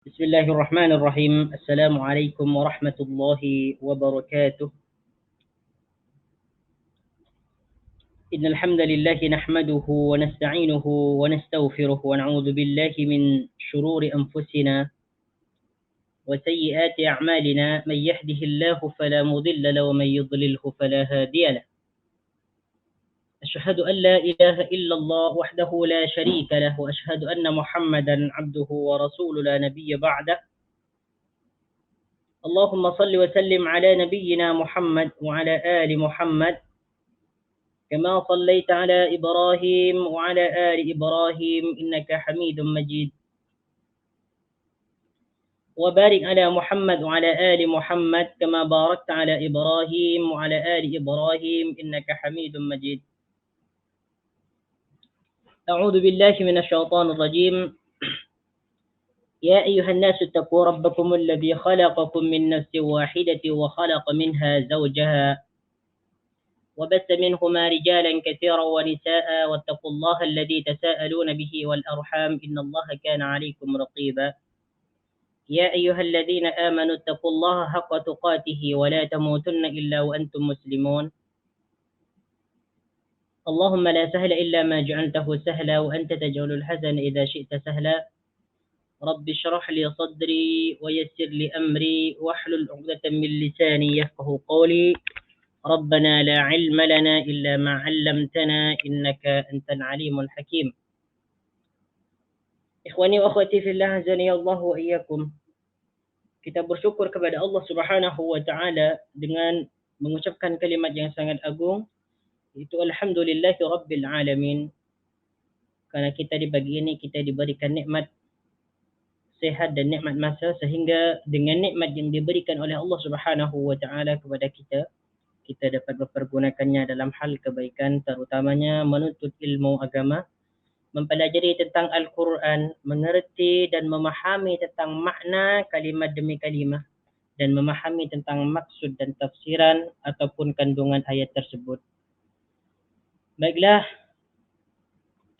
بسم الله الرحمن الرحيم. السلام عليكم ورحمة الله وبركاته. إن الحمد لله نحمده ونستعينه ونستغفره ونعوذ بالله من شرور أنفسنا وسيئات أعمالنا. من يهده الله فلا مضل له ومن يضلله فلا هادي له. أشهد أن لا إله إلا الله وحده لا شريك له، وأشهد أن محمدا عبده ورسوله لا نبي بعده. اللهم صل وسلم على نبينا محمد وعلى آل محمد كما صليت على إبراهيم وعلى آل إبراهيم إنك حميد مجيد، وبارك على محمد وعلى آل محمد كما باركت على إبراهيم وعلى آل إبراهيم إنك حميد مجيد. أعوذ بالله من الشيطان الرجيم. يا أيها الناس اتقوا ربكم الذي خلقكم من نفس واحدة وخلق منها زوجها وبث منهما رجالا كثيرا ونساء، واتقوا الله الذي تساءلون به والأرحام إن الله كان عليكم رقيبا. يا أيها الذين آمنوا اتقوا الله حق تقاته ولا تموتن إلا وأنتم مسلمون. اللهم لا سهل إلا ما جعلته سهلا وأنت تجعل الحزن إذا شئت سهلا. رب اشرح لي صدري ويسر لي أمري واحلل عقدة من لساني يفقه قولي. ربنا لا علم لنا إلا ما علمتنا إنك أنت العليم الحكيم. إخواني وأخواتي في الله عزني الله وإياكم. Kita bersyukur kepada Allah Subhanahu wa taala dengan mengucapkan kalimat yang sangat agung, itu alhamdulillahi rabbil alamin. Karena kita di pagi ini kita diberikan nikmat sehat dan nikmat masa, sehingga dengan nikmat yang diberikan oleh Allah Subhanahu wa taala kepada kita, kita dapat mempergunakannya dalam hal kebaikan, terutamanya menuntut ilmu agama, mempelajari tentang Al-Quran, mengerti dan memahami tentang makna kalimat demi kalimat, dan memahami tentang maksud dan tafsiran ataupun kandungan ayat tersebut. Baiklah,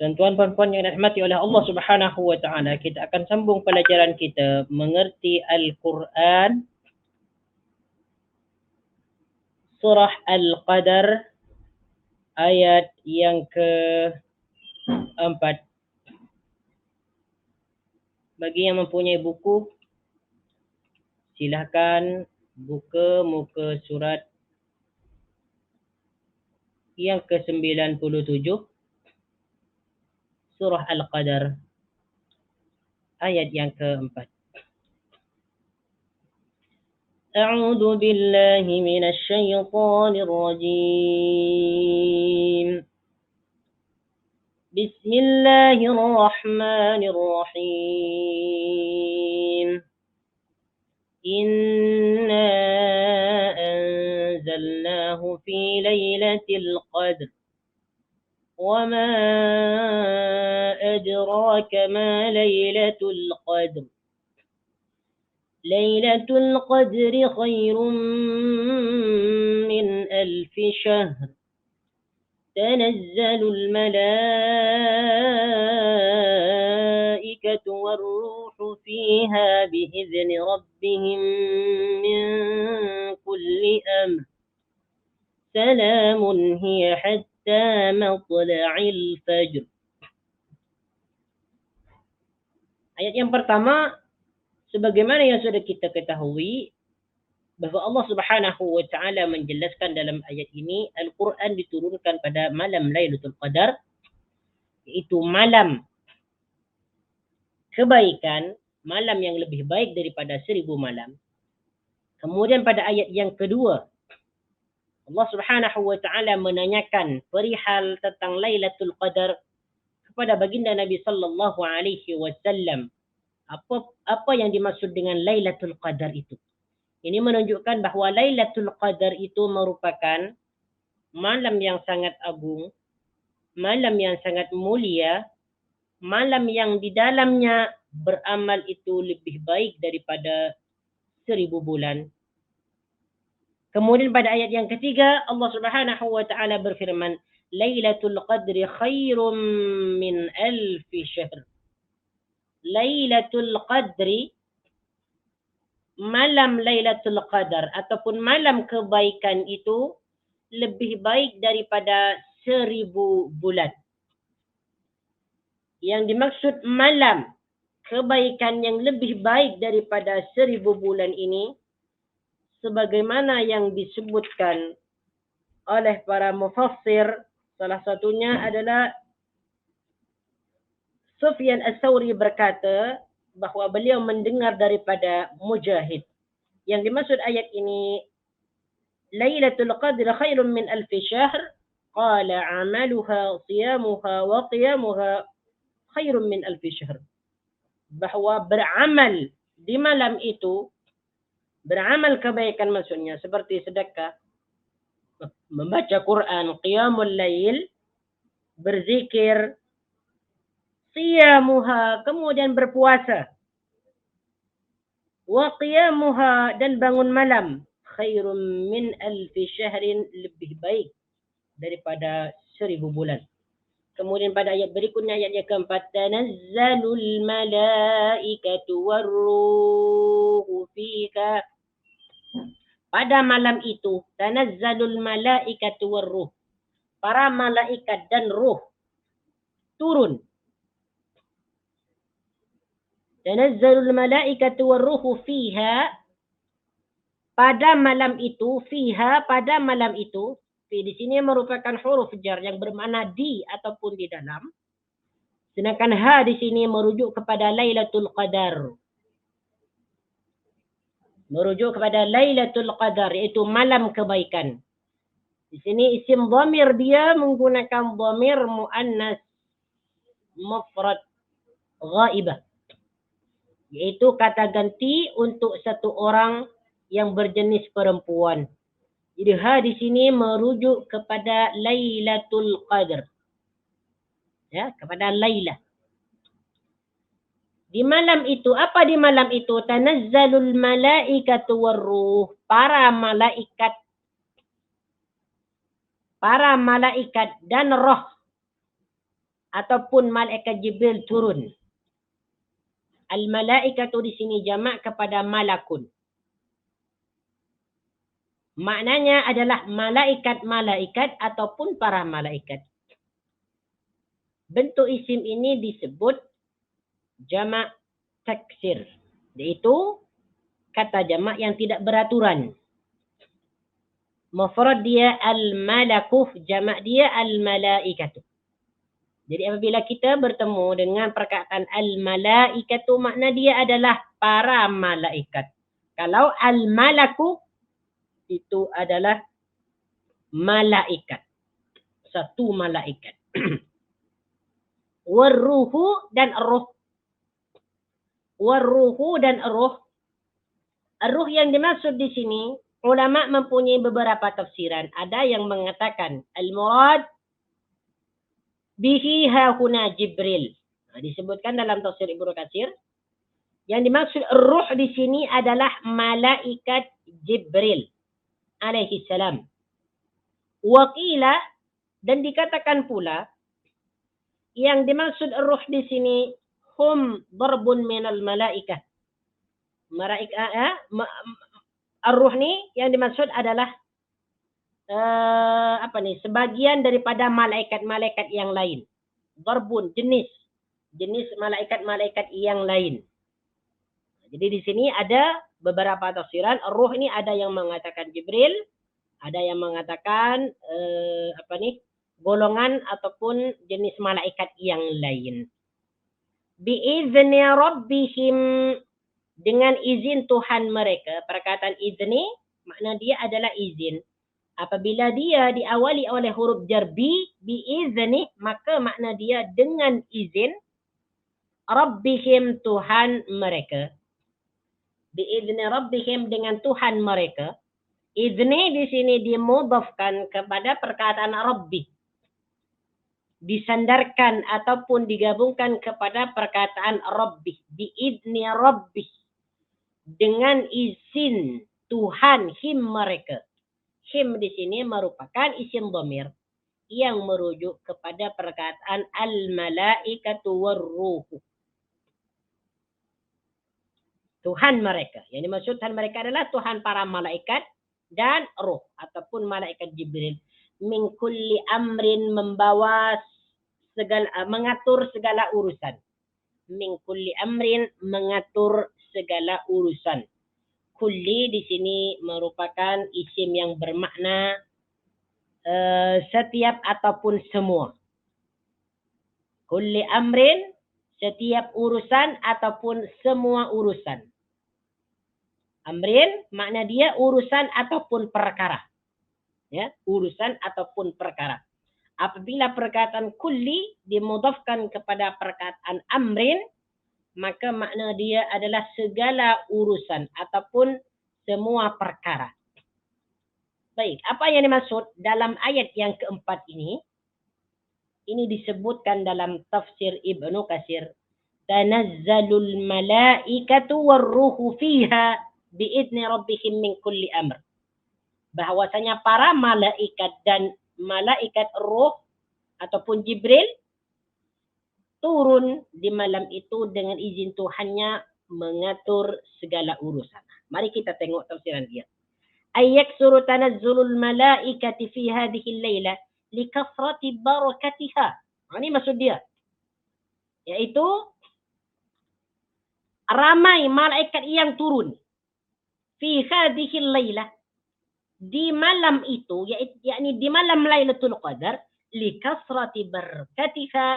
tuan-tuan puan-puan yang dirahmati oleh Allah Subhanahu wa taala, kita akan sambung pelajaran kita mengerti Al-Quran, surah Al-Qadar, ayat yang keempat. Bagi yang mempunyai buku, silahkan buka muka surat yang ke-97, surah Al-Qadar, ayat yang keempat. A'udzu billahi minasy syaithanir rajim. Bismillahirrahmanirrahim. Inna anzalnahu fi lailatul qadr. Wa ma adraka ma lailatul qadr. Lailatul qadri khairum min alfi syahr. تنزل الملائكة والروح فيها بإذن ربهم من كل أمر. سلام هي حتى مطلع الفجر. Ayat yang pertama, sebagaimana yang sudah kita ketahui, bahwa Allah Subhanahu wa taala menjelaskan dalam ayat ini Al-Quran diturunkan pada malam Lailatul Qadar, yaitu malam kebaikan, malam yang lebih baik daripada 1000 malam. Kemudian pada ayat yang kedua, Allah Subhanahu wa taala menanyakan perihal tentang Lailatul Qadar kepada baginda Nabi sallallahu alaihi wasallam. Apa yang dimaksud dengan Lailatul Qadar itu? Ini menunjukkan bahawa Lailatul Qadar itu merupakan malam yang sangat agung, malam yang sangat mulia, malam yang di dalamnya beramal itu lebih baik daripada 1000 bulan. Kemudian pada ayat yang ketiga, Allah Subhanahu wa taala berfirman, Lailatul Qadri khairum min alfi syahr. Lailatul Qadri malam Lailatul Qadar ataupun malam kebaikan itu lebih baik daripada 1000 bulan. Yang dimaksud malam kebaikan yang lebih baik daripada 1000 bulan ini, sebagaimana yang disebutkan oleh para mufassir, salah satunya adalah Sufyan Ats-Tsauri berkata bahwa beliau mendengar daripada Mujahid. Yang dimaksud ayat ini, Lailatul Qadr khairun min alfi syahr, qala amaluha siyamuha wa qiyamuha khairun min alfi syahr. Bahwa beramal di malam itu, beramal kebaikan maksudnya seperti sedekah, membaca Quran, qiyamul lail, berzikir, siyamuha, kemudian berpuasa, wa qiyamuha, dan bangun malam, khairum min alfi syahrin, lebih baik daripada 1000 bulan. Kemudian pada ayat berikutnya, ayat yang keempat, tanazzalul malaikatu warruhu fika. Pada malam itu, tanazzalul malaikatu warruh, para malaikat dan ruh turun. Tanazzalul malaikatu warruhu fiha, pada malam itu, fiha, pada malam itu. Fi di sini merupakan huruf jar yang bermakna di ataupun di dalam. Sedangkan ha di sini merujuk kepada Lailatul Qadar. Merujuk kepada Lailatul Qadar, iaitu malam kebaikan. Di sini isim dhamir dia menggunakan dhamir muannas mufrad ghaibah, yaitu kata ganti untuk satu orang yang berjenis perempuan. Jadi ha di sini merujuk kepada Lailatul Qadar. Ya, kepada Lailah. Di malam itu, apa di malam itu? Tanazzalul malaikatu warruh, para malaikat dan roh ataupun malaikat Jibril turun. Al-malaikatu di sini jamak kepada malakun. Maknanya adalah malaikat-malaikat ataupun para malaikat. Bentuk isim ini disebut jamak taksir, yaitu kata jamak yang tidak beraturan. Mufrad dia al-malakuh, jamak dia al-malaikatu. Jadi apabila kita bertemu dengan perkataan al-malaikatu, makna dia adalah para malaikat. Kalau al-malaku, itu adalah malaikat. Satu malaikat. Warruhu dan ruh. Warruhu dan ruh. Ruh yang dimaksud di sini, ulama mempunyai beberapa tafsiran. Ada yang mengatakan al-murad bihi hahuna Jibril. Disebutkan dalam tafsir Ibnu Katsir. Yang dimaksud ruh di sini adalah malaikat Jibril alaihi salam. Waqila, dan dikatakan pula yang dimaksud ruh di sini hum darbun minal malaikah. Ar-ruh ni yang dimaksud adalah sebagian daripada malaikat-malaikat yang lain. Darbun, jenis malaikat-malaikat yang lain. Jadi di sini ada beberapa tafsiran. Ruh ini ada yang mengatakan Jibril, ada yang mengatakan golongan ataupun jenis malaikat yang lain. Bi'izni rabbihim, dengan izin Tuhan mereka. Perkataan izni makna dia adalah izin. Apabila dia diawali oleh huruf jar bi'izni, maka makna dia dengan izin rabbihim, Tuhan mereka. Bi'izni rabbihim, dengan Tuhan mereka. Izni di sini dimudhafkan kepada perkataan rabbi. Disandarkan ataupun digabungkan kepada perkataan rabbi. Bi'izni rabbi, dengan izin Tuhan him mereka. Him di sini merupakan isim dhamir yang merujuk kepada perkataan al-malaikatu warruhu. Tuhan mereka. Yang dimaksud Tuhan mereka adalah Tuhan para malaikat dan roh ataupun malaikat Jibril. Min kulli amrin, membawa segala, mengatur segala urusan. Min kulli amrin, mengatur segala urusan. Kulli di sini merupakan isim yang bermakna setiap ataupun semua. Kulli amrin, setiap urusan ataupun semua urusan. Amrin makna dia urusan ataupun perkara. Ya, urusan ataupun perkara. Apabila perkataan kulli dimudhafkan kepada perkataan amrin, maka makna dia adalah segala urusan ataupun semua perkara. Baik, apa yang dimaksud dalam ayat yang keempat ini? Ini disebutkan dalam tafsir Ibnu Katsir. Tanazzalul malaikatu warruhu fiha biidni rabbihim min kulli amr. Bahwasanya para malaikat dan malaikat roh ataupun Jibril turun di malam itu dengan izin Tuhannya mengatur segala urusan. Mari kita tengok tafsiran dia. Ayyaksuru tanazzulul malaikati fi hadhihi al-laila likathrati barakatiha. Ini maksud dia. Yaitu ramai malaikat yang turun fi hadhihi al-laila, di malam itu, yakni di malam Lailatul Qadar, likasrati barakatiha,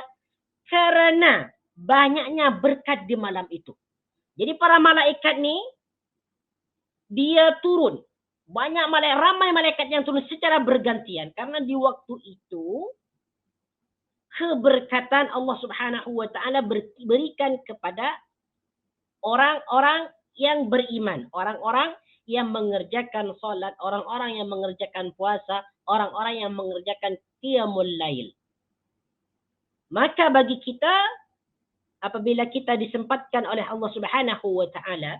karena banyaknya berkat di malam itu. Jadi para malaikat ni dia turun. Ramai malaikat yang turun secara bergantian, karena di waktu itu keberkatan Allah Subhanahu wa taala berikan kepada orang-orang yang beriman, orang-orang yang mengerjakan salat, orang-orang yang mengerjakan puasa, orang-orang yang mengerjakan qiyamul lail. Maka bagi kita, apabila kita disempatkan oleh Allah Subhanahu wa taala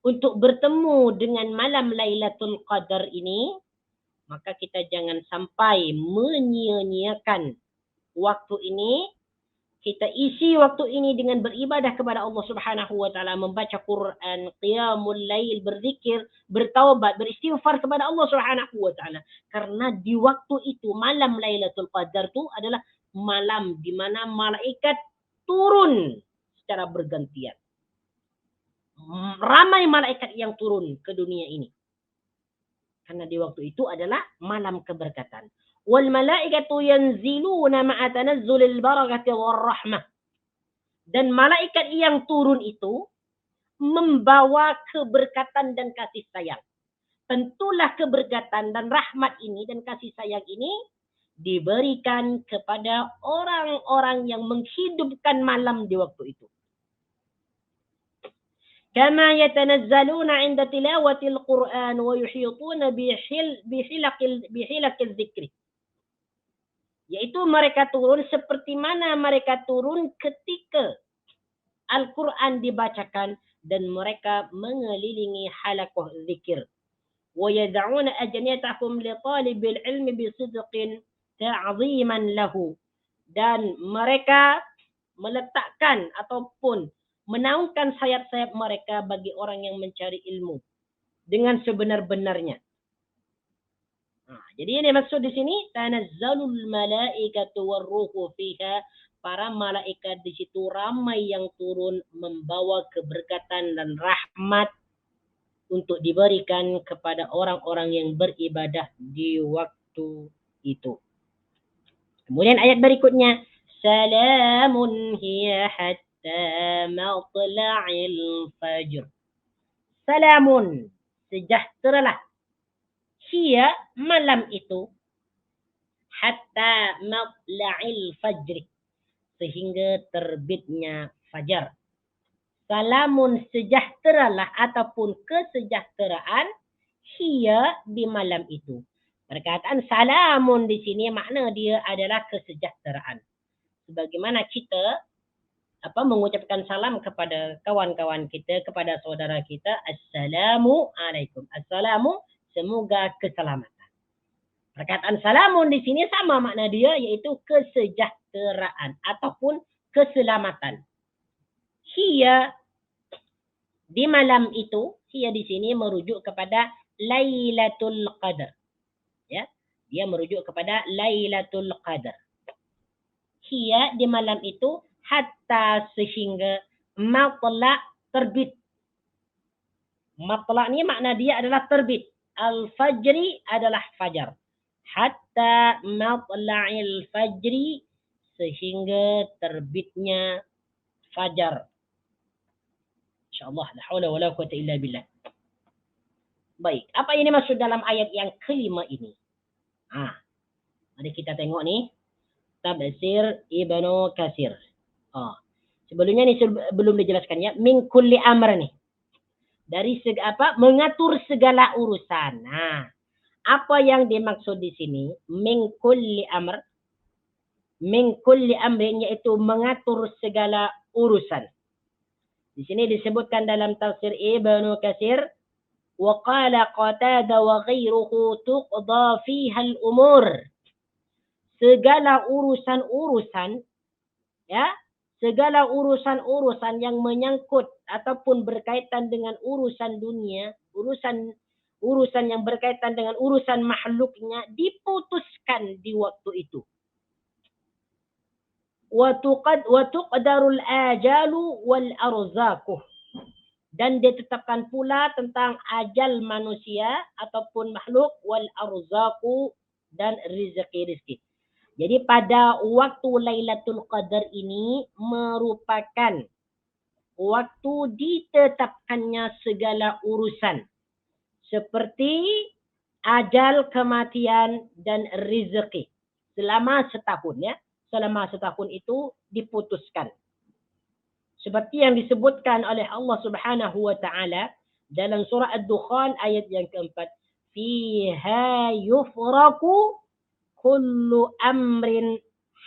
untuk bertemu dengan malam Lailatul Qadar ini, maka kita jangan sampai menyia-nyiakan waktu ini. Kita isi waktu ini dengan beribadah kepada Allah Subhanahu wa taala, membaca Quran, qiyamul lail, berzikir, bertaubat, beristighfar kepada Allah Subhanahu wa taala. Karena di waktu itu malam Lailatul Qadar itu adalah malam di mana malaikat turun secara bergantian. Ramai malaikat yang turun ke dunia ini. Karena di waktu itu adalah malam keberkatan. Wal malaikatu yanziluna ma'a tanazzulil barakati war rahmah. Dan malaikat yang turun itu membawa keberkatan dan kasih sayang. Tentulah keberkatan dan rahmat ini dan kasih sayang ini diberikan kepada orang-orang yang menghidupkan malam di waktu itu. Kama yatanazzaluna 'inda tilawatil Qur'an wa yuhituna bihilaqil dzikri. Yaitu mereka turun seperti mana mereka turun ketika Al-Quran dibacakan dan mereka mengelilingi halaqah zikir. وَيَدْعُونَ أَجْنِيَتَهُمْ لِطَالِبِ الْعِلْمِ بِصِدْقٍ تَعْظِيمًا لَهُ. Dan mereka meletakkan ataupun menaungkan sayap-sayap mereka bagi orang yang mencari ilmu dengan sebenar-benarnya. Jadi ini maksud di sini tanazzalul malaikatu warruhu fiha, para malaikat di situ ramai yang turun membawa keberkatan dan rahmat untuk diberikan kepada orang-orang yang beribadah di waktu itu. Kemudian ayat berikutnya, salamun hiya hatta matla'il fajr. Salamun, sejahteralah. Hiya, malam itu, hatta matla'il fajr, sehingga terbitnya fajar. Salamun, sejahteralah ataupun kesejahteraan, hiya, di malam itu. Perkataan salamun di sini makna dia adalah kesejahteraan. Sebagaimana kita mengucapkan salam kepada kawan-kawan kita, kepada saudara kita, assalamu alaikum. Assalamu, semoga keselamatan. Perkataan salamun di sini sama makna dia, yaitu kesejahteraan ataupun keselamatan. Hiya, Di malam itu, hiya di sini merujuk kepada Lailatul Qadar. Ya, dia merujuk kepada Lailatul Qadar. Hiya di malam itu hatta sehingga matla' terbit. Matla' ni makna dia adalah terbit. Al-fajri adalah fajar. Hatta matla'il fajri sehingga terbitnya fajar. InsyaAllah. La hawla wa la quwata illa billah. Baik. Apa ini maksud dalam ayat yang kelima ini? Mari kita tengok ni. Tafsir Ibnu Katsir. Sebelumnya ni belum dijelaskan ya. Min kulli amr ni. Dari mengatur segala urusan. Apa yang dimaksud di sini? Min kulli amr. Min kulli amrin yaitu mengatur segala urusan. Di sini disebutkan dalam tafsir Ibnu Katsir, wa qala Qatada wa ghairuhu tuqda fiha al-umur. Segala urusan-urusan ya, segala urusan-urusan yang menyangkut ataupun berkaitan dengan urusan dunia, urusan yang berkaitan dengan urusan makhluknya diputuskan di waktu itu. Wa tuqdarul ajalu wal arzaquh. Dan ditetapkan pula tentang ajal manusia ataupun makhluk wal arzaqu dan rezeki-rezeki. Jadi pada waktu Lailatul Qadar ini merupakan waktu ditetapkannya segala urusan seperti ajal, kematian dan rezeki selama setahun ya. Selama setahun itu diputuskan. Seperti yang disebutkan oleh Allah Subhanahu wa taala dalam surah Ad-Dukhan ayat yang keempat, fiha yufraku kullu amrin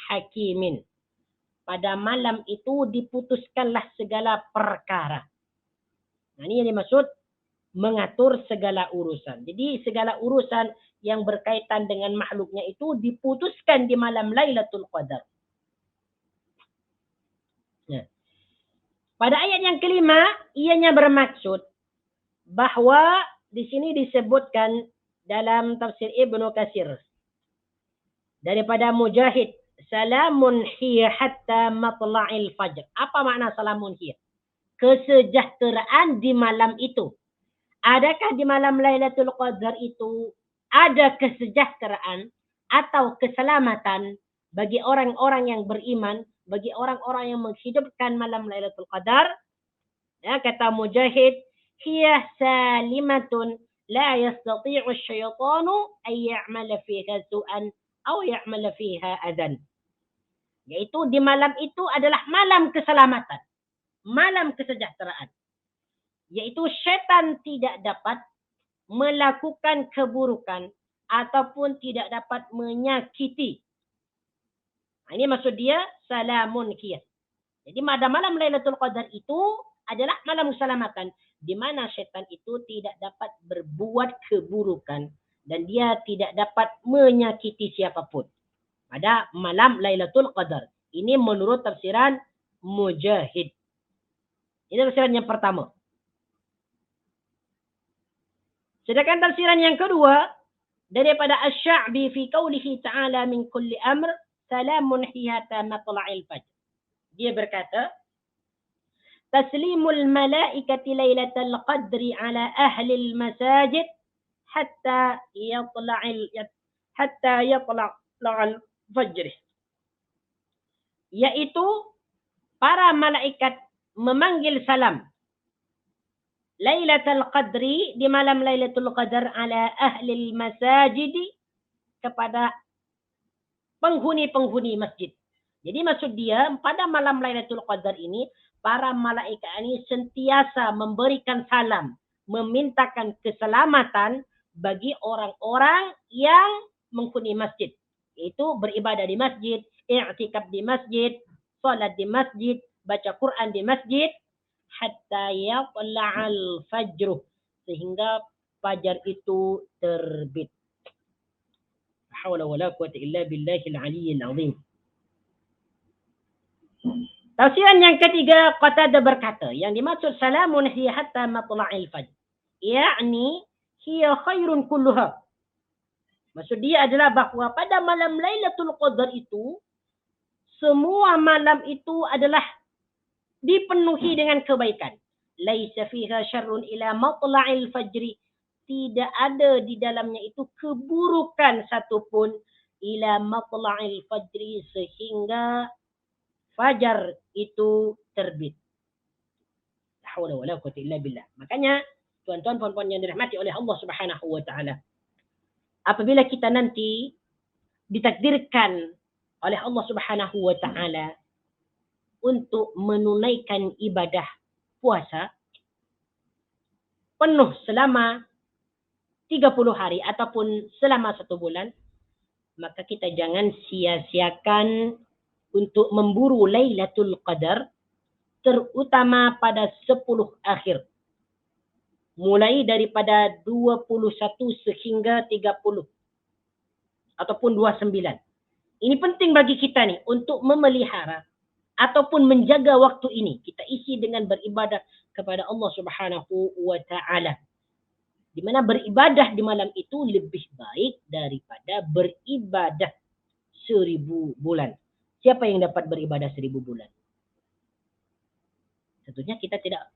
hakimin. Pada malam itu diputuskanlah segala perkara. Ini yang dimaksud mengatur segala urusan. Jadi segala urusan yang berkaitan dengan makhluknya itu diputuskan di malam Lailatul Qadar. Pada ayat yang kelima, ianya bermaksud bahwa di sini disebutkan dalam tafsir Ibnu Katsir daripada Mujahid, salamun hiya hatta matla'il fajr. Apa makna salamun hiya? Kesejahteraan di malam itu. Adakah di malam Lailatul Qadar itu ada kesejahteraan atau keselamatan bagi orang-orang yang beriman, bagi orang-orang yang menghidupkan malam Lailatul Qadar? Ya, kata Mujahid, hiya salimatun la yastati'u asyaitanu an ya'mala fiha su'an aw ya'mala fiha adan. Yaitu di malam itu adalah malam keselamatan, malam kesejahteraan. Yaitu syaitan tidak dapat melakukan keburukan ataupun tidak dapat menyakiti. Ini maksud dia salamun hiya. Jadi pada malam Lailatul Qadar itu adalah malam keselamatan, di mana syaitan itu tidak dapat berbuat keburukan dan dia tidak dapat menyakiti siapapun. Pada malam Lailatul Qadar. Ini menurut tafsiran Mujahid. Ini tafsiran yang pertama. Sedangkan tafsiran yang kedua daripada Asy-Sya'bi fi qaulihi ta'ala min kulli amr salamun hiya ta matla'il fajr. Dia berkata, taslimul malaikati lailatul qadri ala ahli al-masajid hatta yatla'al fajr. Yaitu para malaikat memanggil salam Lailatul Qadri di malam Lailatul Qadar ala ahli masajid kepada penghuni-penghuni masjid. Jadi maksud dia pada malam Lailatul Qadar ini para malaikat ini sentiasa memberikan salam, memintakan keselamatan bagi orang-orang yang menghuni masjid. Itu beribadah di masjid, i'tikaf di masjid, salat di masjid, baca Quran di masjid. Hatta yatla'al fajr, sehingga fajar itu terbit. La haula wala quwata illa billahil aliyyil azim. Tafsiran yang ketiga, Qatadah berkata, yang dimaksud salamun hiya hatta matla'il fajr. Ya'ni hiya khairun kulluha. Maksud dia adalah bahawa pada malam Lailatul Qadar itu, semua malam itu adalah dipenuhi dengan kebaikan. Laisa fiha syarrun ila matla'il fajri. Tidak ada di dalamnya itu keburukan satupun ila matla'il fajri sehingga fajar itu terbit. La haula wala quwwata illa billah. Makanya tuan-tuan puan-puan yang dirahmati oleh Allah Subhanahu wa taala, apabila kita nanti ditakdirkan oleh Allah Subhanahu wa taala untuk menunaikan ibadah puasa penuh selama 30 hari ataupun selama 1 bulan, maka kita jangan sia-siakan untuk memburu Lailatul Qadar, terutama pada 10 akhir. Mulai daripada 21 sehingga 30 ataupun 29. Ini penting bagi kita nih untuk memelihara ataupun menjaga waktu ini. Kita isi dengan beribadah kepada Allah Subhanahu wa taala. Di mana beribadah di malam itu lebih baik daripada beribadah 1000 bulan. Siapa yang dapat beribadah 1000 bulan? Tentunya kita tidak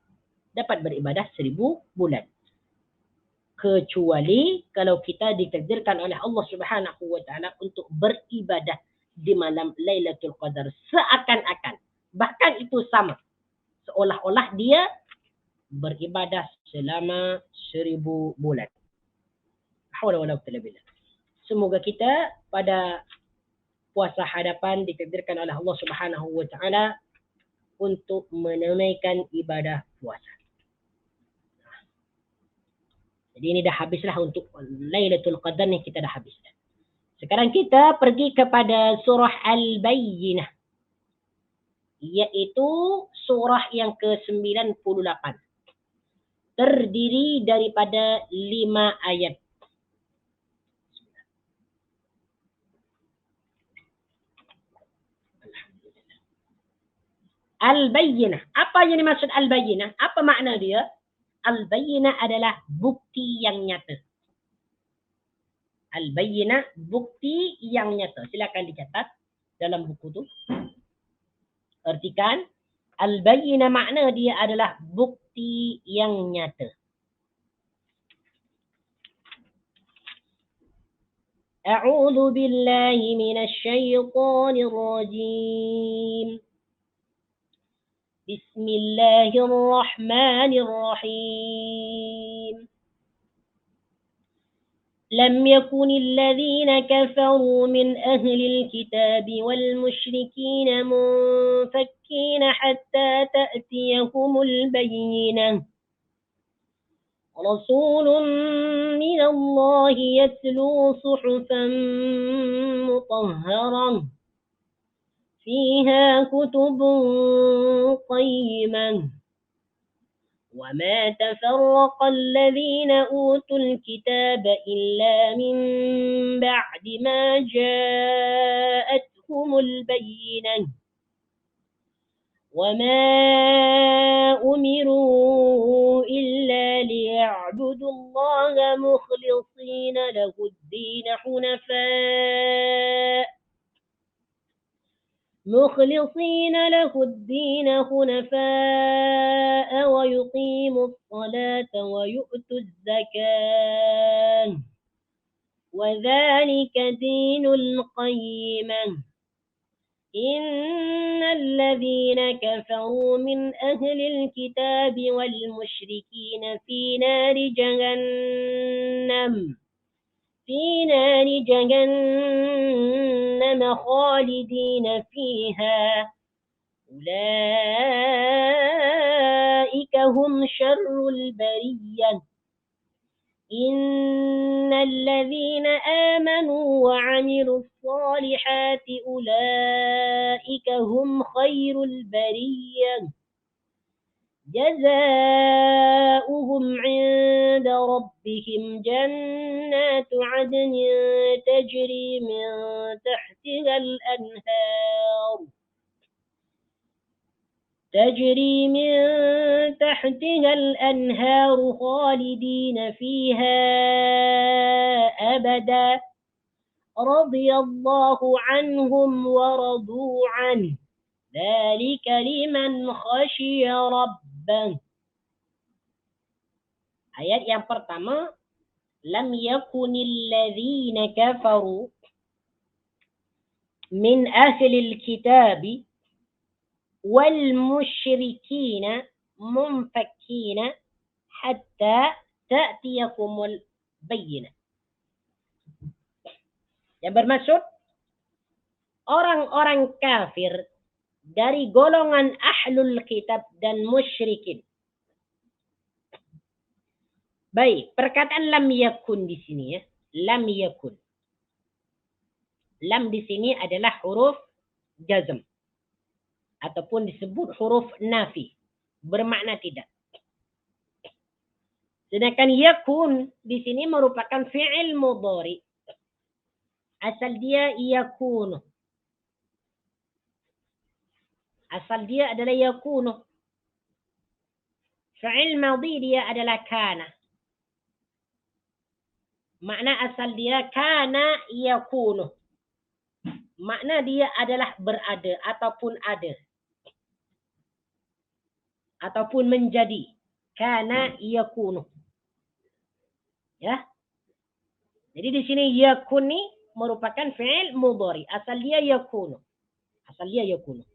dapat beribadah 1000 bulan. Kecuali kalau kita ditakdirkan oleh Allah Subhanahu wa taala untuk beribadah di malam Lailatul Qadar seakan-akan, bahkan itu sama, seolah-olah dia beribadah selama 1000 bulan. Haula wala quwwata illa billah. Semoga kita pada puasa hadapan ditakdirkan oleh Allah Subhanahu wa taala untuk menunaikan ibadah puasa. Jadi ini dah habislah untuk Lailatul Qadar ni, kita dah habis. Sekarang kita pergi kepada surah Al-Bayyinah, iaitu surah yang ke-98. Terdiri daripada 5 ayat. Al-Bayyinah. Apa yang dimaksud Al-Bayyinah? Apa makna dia? Al-Bayyinah adalah bukti yang nyata. Al-Bayyinah, bukti yang nyata. Silakan dicatat dalam buku tu. Artikan, Al-Bayyinah makna dia adalah bukti yang nyata. A'udzu billahi minasy syaithanir rajim. Bismillahirrahmanirrahim. لم يكن الذين كفروا من أهل الكتاب والمشركين منفكين حتى تأتيهم البينة رسول من الله يتلو صحفا مطهرة فيها كتب قيمة وما تفرق الذين أوتوا الكتاب إلا من بعد ما جاءتهم البينة وما أمروا إلا ليعبدوا الله مخلصين له الدين حنفاء ويقيموا الصلاة ويؤتوا الزكاة وذلك دين القيمة إن الذين كفروا من أهل الكتاب والمشركين في نار جهنم خالدين فيها أولئك هم شر البرية إن الذين آمنوا وعملوا الصالحات أولئك هم خير البرية جزاؤهم عند ربهم جنات عدن تجري من تحتها الأنهار تجري من تحتها الأنهار خالدين فيها أبدا رضي الله عنهم ورضوا عنه ذلك لمن خشي ربه. Ayat yang pertama, lam yakunil ladzina kafaru min ahlil kitabi wal musyrikina munfakkina hatta ta'tiyakumul bayyinah. Yang bermaksud orang-orang kafir dari golongan ahlul kitab dan musyrikin. Baik, perkataan lam yakun di sini ya. Lam yakun. Lam di sini adalah huruf jazm. Ataupun disebut huruf nafi. Bermakna tidak. Sedangkan yakun di sini merupakan fi'il mudhari. Asal dia yakunu. Asal dia adalah yakunu. Fi'il madhi dia adalah kana. Makna asal dia kana yakunu. Makna dia adalah berada ataupun ada. Ataupun menjadi. Kana yakunu. Ya. Jadi di sini yakun ni merupakan fi'il mudhari. Asal dia yakunu. Asal dia yakunu.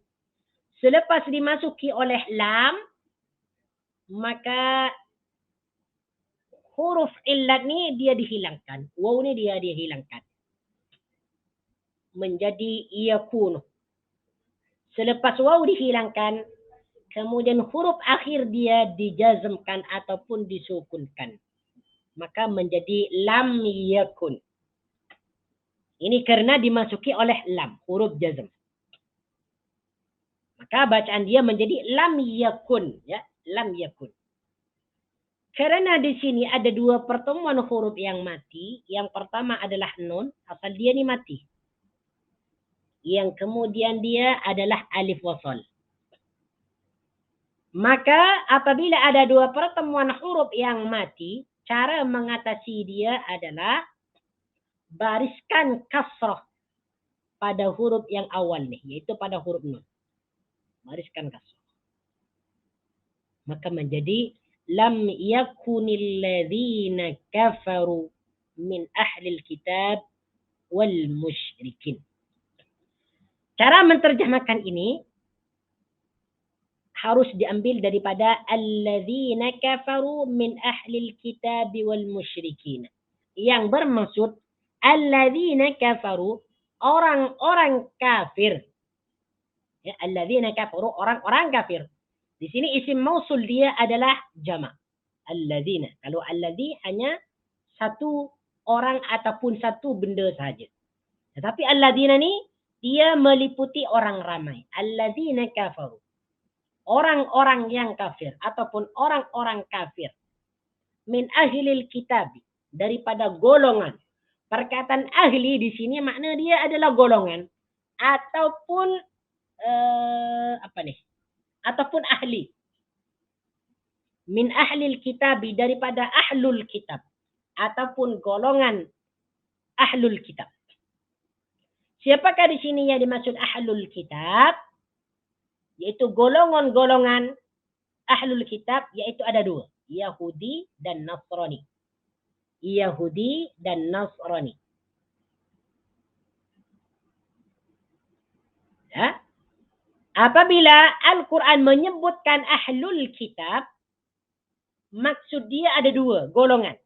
Selepas dimasuki oleh lam, maka huruf illat ni dia dihilangkan. Waw ni dia dihilangkan. Menjadi yakunu. Selepas waw dihilangkan, kemudian huruf akhir dia dijazmkan ataupun disukunkan. Maka menjadi lam yakun. Ini karena dimasuki oleh lam, huruf jazm. Maka bacaan dia menjadi lam yakun. Ya, lam yakun. Karena di sini ada dua pertemuan huruf yang mati. Yang pertama adalah nun, asal dia ni mati. Yang kemudian dia adalah alif wasal. Maka apabila ada dua pertemuan huruf yang mati, cara mengatasi dia adalah bariskan kasrah pada huruf yang awal nih, yaitu pada huruf nun. Bariskan kasrah. Maka menjadi lam yakunil ladzina kafaru min ahlil kitab wal musyrikin. Cara menterjemahkan ini harus diambil daripada alladzina kafaru min ahlil kitab wal musyrikin. Yang bermaksud alladzina kafaru, orang-orang kafir. Ya, alladzina kafaru, orang-orang kafir. Di sini isim mausul dia adalah jama'. Alladzina. Kalau alladzi hanya satu orang ataupun satu benda saja. Tetapi alladzina ni dia meliputi orang ramai. Alladzina kafaru. Orang-orang yang kafir ataupun orang-orang kafir. Min ahlil kitab, daripada golongan. Perkataan ahli di sini makna dia adalah golongan ataupun ataupun ahli. Min ahlil kitab, daripada ahlul kitab ataupun golongan ahlul kitab. Siapakah di sini yang dimaksud ahlul kitab? Yaitu golongan-golongan ahlul kitab, yaitu ada dua. Yahudi dan Nasrani. Yahudi dan Nasrani. Ya. Apabila Al-Quran menyebutkan ahlul kitab, maksud dia ada dua golongan.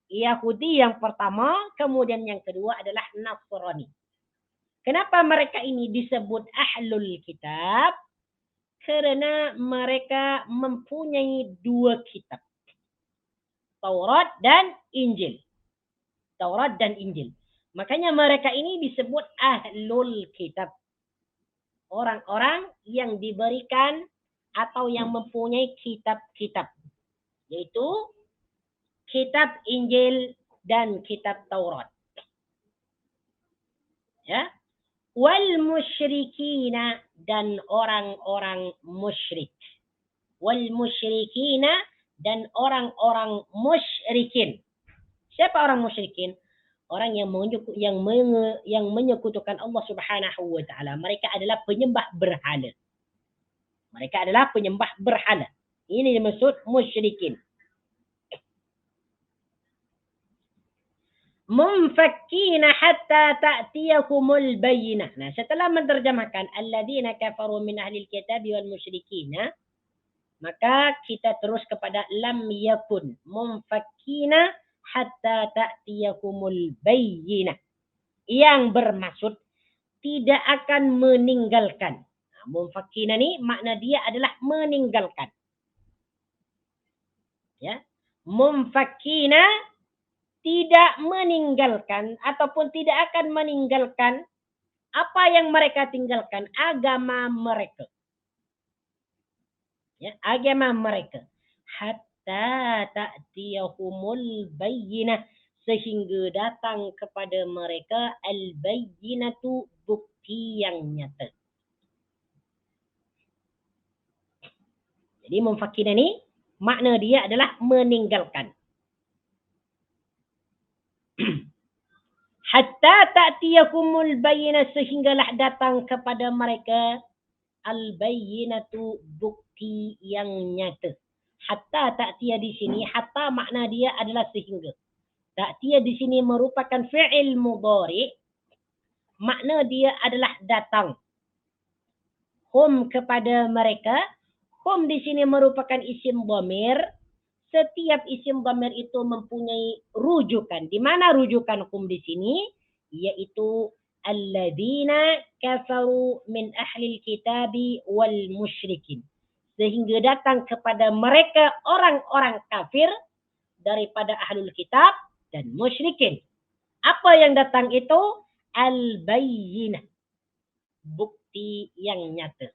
Yahudi yang pertama, kemudian yang kedua adalah Nasrani. Kenapa mereka ini disebut ahlul kitab? Karena mereka mempunyai dua kitab. Taurat dan Injil. Taurat dan Injil. Makanya mereka ini disebut ahlul kitab. Orang-orang yang diberikan atau yang mempunyai kitab-kitab. Yaitu kitab Injil dan kitab Taurat. Ya. wal musyrikina, dan orang-orang musyrik. Wal musyrikina, dan orang-orang musyrikin. Siapa orang musyrikin? Orang yang menyekutukan Allah Subhanahu wa taala. Mereka adalah penyembah berhala. Mereka adalah penyembah berhala. Ini dimaksud musyrikin. Munfakkina hatta ta'tiyakumul bayyinah. Nah, setelah menerjemahkan alladzina kafaru min ahlil kitab wal musyrikina, maka kita terus kepada lam yakun munfakkina hatta ta'tiyakumul bayyinah, yang bermaksud tidak akan meninggalkan. Nah, munfakkina ni makna dia adalah meninggalkan. Ya, munfakkina tidak meninggalkan ataupun tidak akan meninggalkan apa yang mereka tinggalkan, agama mereka. Ya, agama mereka. Hatta ta'tiyahumul bayyinah, sehingga datang kepada mereka al-bayyinatu, bukti yang nyata. Jadi munfakkina ni makna dia adalah meninggalkan. Hatta ta'tiyakumul bayyinah, sehinggalah datang kepada mereka al-bayyinatu, bukti yang nyata. Hatta ta'tiya di sini, hatta makna dia adalah sehingga. Ta'tiya di sini merupakan fi'il mudhari, makna dia adalah datang. Hum, kepada mereka. Hum di sini merupakan isim dhamir. Setiap isim dhamir itu mempunyai rujukan. Di mana rujukan hum di sini? Yaitu alladzina kafaru min ahlil kitabi wal musyrikin. Sehingga datang kepada mereka orang-orang kafir daripada ahlul kitab dan musyrikin. Apa yang datang itu? Al-bayyinah, bukti yang nyata.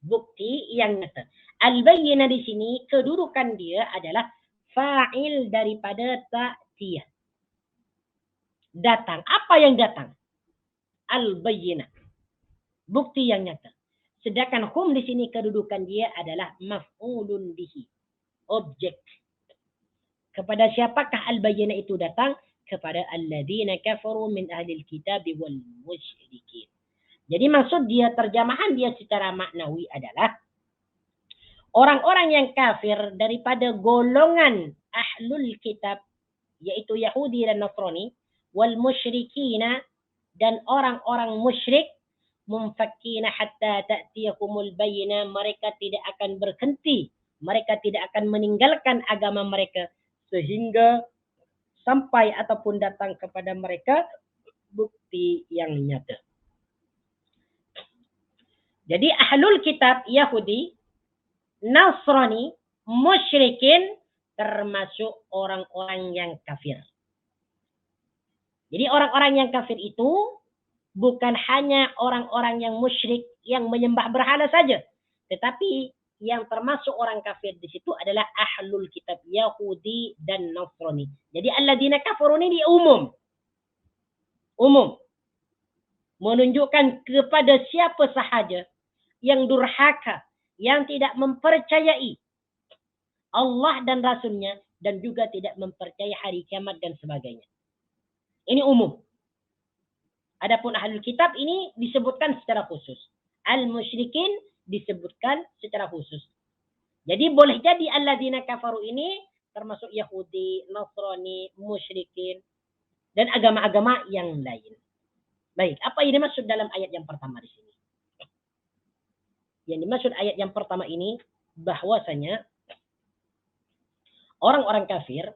Bukti yang nyata. Al-bayyinah di sini kedudukan dia adalah fa'il daripada ta'tiyah. Datang. Apa yang datang? Al-bayyinah, bukti yang nyata. Sedangkan hum di sini kedudukan dia adalah maf'ulun bihi, objek. Kepada siapakah al-bayyinah itu datang? Kepada alladzina kafaru min ahlil kitab wal musyrikin. Jadi maksud dia, terjemahan dia secara maknawi adalah orang-orang yang kafir daripada golongan ahlul kitab, yaitu Yahudi dan Nasrani, wal musyrikina, dan orang-orang musyrik, munfakkina hatta ta'tiyakumul bayyinah, mereka tidak akan berhenti, mereka tidak akan meninggalkan agama mereka sehingga sampai ataupun datang kepada mereka bukti yang nyata. Jadi ahlul kitab Yahudi, Nasrani, musyrikin termasuk orang-orang yang kafir. Jadi orang-orang yang kafir itu bukan hanya orang-orang yang musyrik yang menyembah berhala saja, tetapi yang termasuk orang kafir di situ adalah ahlul kitab Yahudi dan Nasrani. Jadi alladzina kafaru ini umum. Umum. Menunjukkan kepada siapa sahaja yang durhaka, yang tidak mempercayai Allah dan Rasulnya, dan juga tidak mempercayai hari kiamat dan sebagainya. Ini umum. Adapun ahlul kitab ini disebutkan secara khusus. Al-musyrikin disebutkan secara khusus. Jadi boleh jadi alladzina kafaru ini termasuk Yahudi, Nasrani, musyrikin, dan agama-agama yang lain. Baik, apa yang dimaksud dalam ayat yang pertama di sini? Yang dimaksud ayat yang pertama ini bahwasanya orang-orang kafir,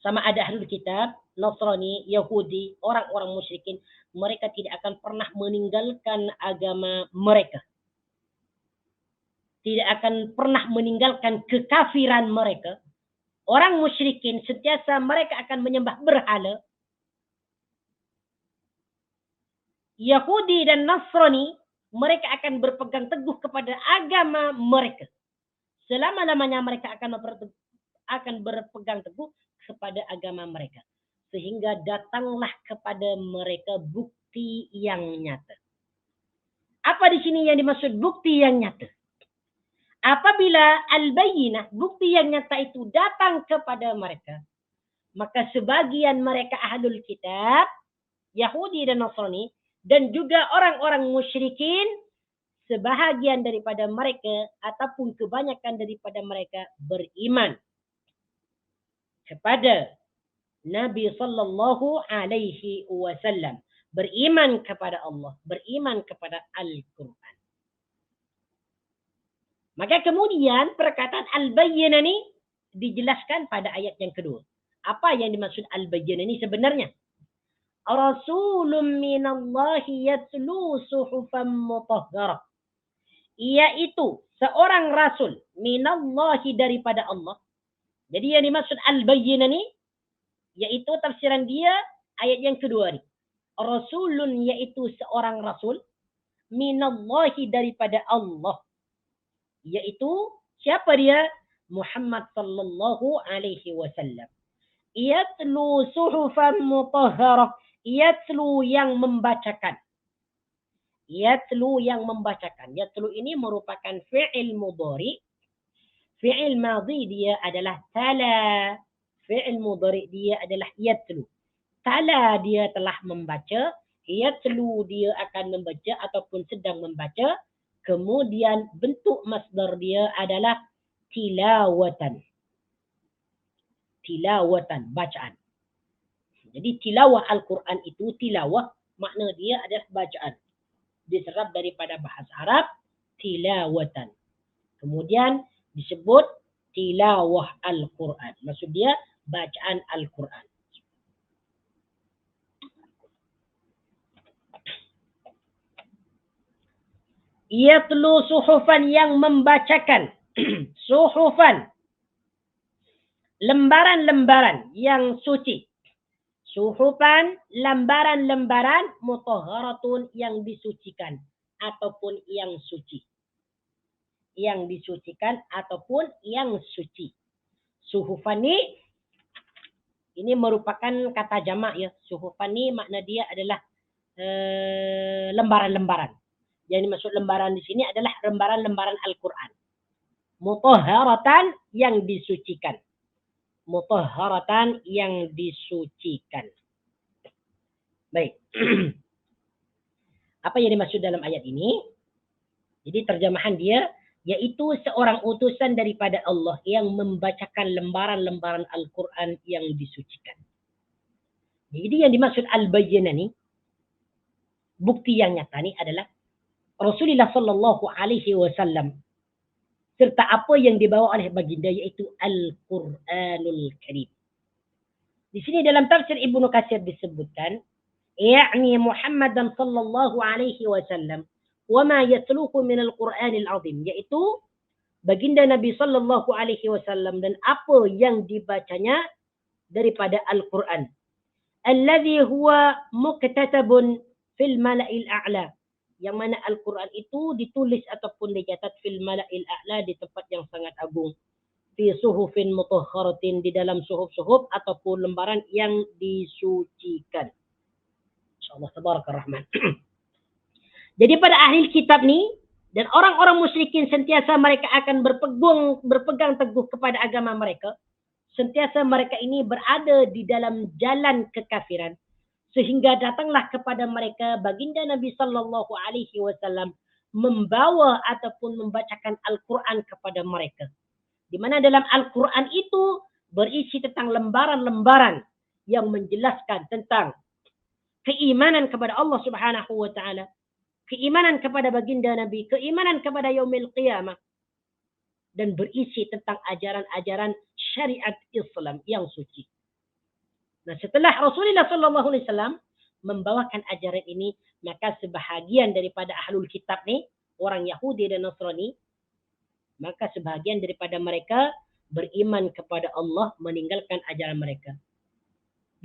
sama ada ahlul kitab, Nasrani, Yahudi, orang-orang musyrikin, mereka tidak akan pernah meninggalkan agama mereka. Tidak akan pernah meninggalkan kekafiran mereka. Orang musyrikin sentiasa mereka akan menyembah berhala. Yahudi dan Nasrani, mereka akan berpegang teguh kepada agama mereka. Selama-lamanya mereka akan berpegang teguh kepada agama mereka. Sehingga datanglah kepada mereka bukti bukti yang nyata. Apa di sini yang dimaksud bukti yang nyata? Apabila al-bayyinah, bukti yang nyata itu datang kepada mereka, maka sebagian mereka ahlul kitab, Yahudi dan Nasrani, dan juga orang-orang musyrikin, sebahagian daripada mereka ataupun kebanyakan daripada mereka beriman kepada Nabi sallallahu alaihi wasallam, beriman kepada Allah, beriman kepada Al-Quran. Maka kemudian perkataan al-bayyinah ini dijelaskan pada ayat yang kedua. Apa yang dimaksud al-bayyinah ini sebenarnya? Rasulun minallahi yatlu suhufan mutahharah. Yaitu seorang rasul minallahi daripada Allah. Jadi yang dimaksud al-bayyinah ini yaitu tafsiran dia ayat yang kedua ini. Rasulun yaitu seorang rasul minallahi daripada Allah. Yaitu siapa dia? Muhammad sallallahu alaihi wasallam. Yatlu suhufan mutahharah. Yatlu yang membacakan. Yatlu yang membacakan. Yatlu ini merupakan fi'il mudhari. Fi'il madhi dia adalah tala. Fi'il mudhari dia adalah yatlu. Tala dia telah membaca. Yatlu dia akan membaca ataupun sedang membaca. Kemudian bentuk masdar dia adalah tilawatan. Tilawatan, bacaan. Jadi tilawah Al-Quran itu, tilawah makna dia adalah bacaan. Diserap daripada bahasa Arab, tilawatan. Kemudian disebut tilawah Al-Quran. Maksud dia bacaan Al-Quran. Yatlu suhufan yang membacakan. Suhufan. Lembaran-lembaran yang suci. Suhufan, lembaran-lembaran mutahharatun yang disucikan. Ataupun yang suci. Yang disucikan ataupun yang suci. Suhufan ini merupakan kata jamak ya. Suhufan ini makna dia adalah lembaran-lembaran. Yang dimaksud lembaran di sini adalah lembaran-lembaran Al-Quran. Mutahharatan yang disucikan. Mutahharatan yang disucikan. Baik. Apa yang dimaksud dalam ayat ini? Jadi terjemahan dia, yaitu seorang utusan daripada Allah yang membacakan lembaran-lembaran Al-Quran yang disucikan. Jadi yang dimaksud al-bayyinah ni, bukti yang nyata ni adalah Rasulullah sallallahu alaihi wasallam serta apa yang dibawa oleh baginda yaitu Al-Quranul Karim. Di sini dalam tafsir Ibnu Katsir disebutkan yakni Muhammadan sallallahu alaihi wasallam wa ma yatluhu min al-Quranil azim, yaitu baginda Nabi sallallahu alaihi wasallam dan apa yang dibacanya daripada Al-Quran. Alladhi huwa muktatabun fil mala'il a'la, yang mana Al-Quran itu ditulis ataupun dicatat fil mala'il a'la, di tempat yang sangat agung. Fi suhufin mutahharatin, di dalam suhuf-suhuf ataupun lembaran yang disucikan. InsyaAllah tabarakar rahman. Jadi pada ahli kitab ni dan orang-orang musyrikin sentiasa mereka akan berpegang teguh kepada agama mereka. Sentiasa mereka ini berada di dalam jalan kekafiran. Sehingga datanglah kepada mereka baginda Nabi sallallahu alaihi wasallam membawa ataupun membacakan Al-Quran kepada mereka. Di mana dalam Al-Quran itu berisi tentang lembaran-lembaran yang menjelaskan tentang keimanan kepada Allah Subhanahu wa taala, keimanan kepada baginda Nabi, keimanan kepada yaumil qiyamah, dan berisi tentang ajaran-ajaran syariat Islam yang suci. Nah, setelah Rasulullah sallallahu alaihi wasallam membawakan ajaran ini, maka sebahagian daripada ahlul kitab ni, orang Yahudi dan Nasrani, maka sebahagian daripada mereka beriman kepada Allah, meninggalkan ajaran mereka.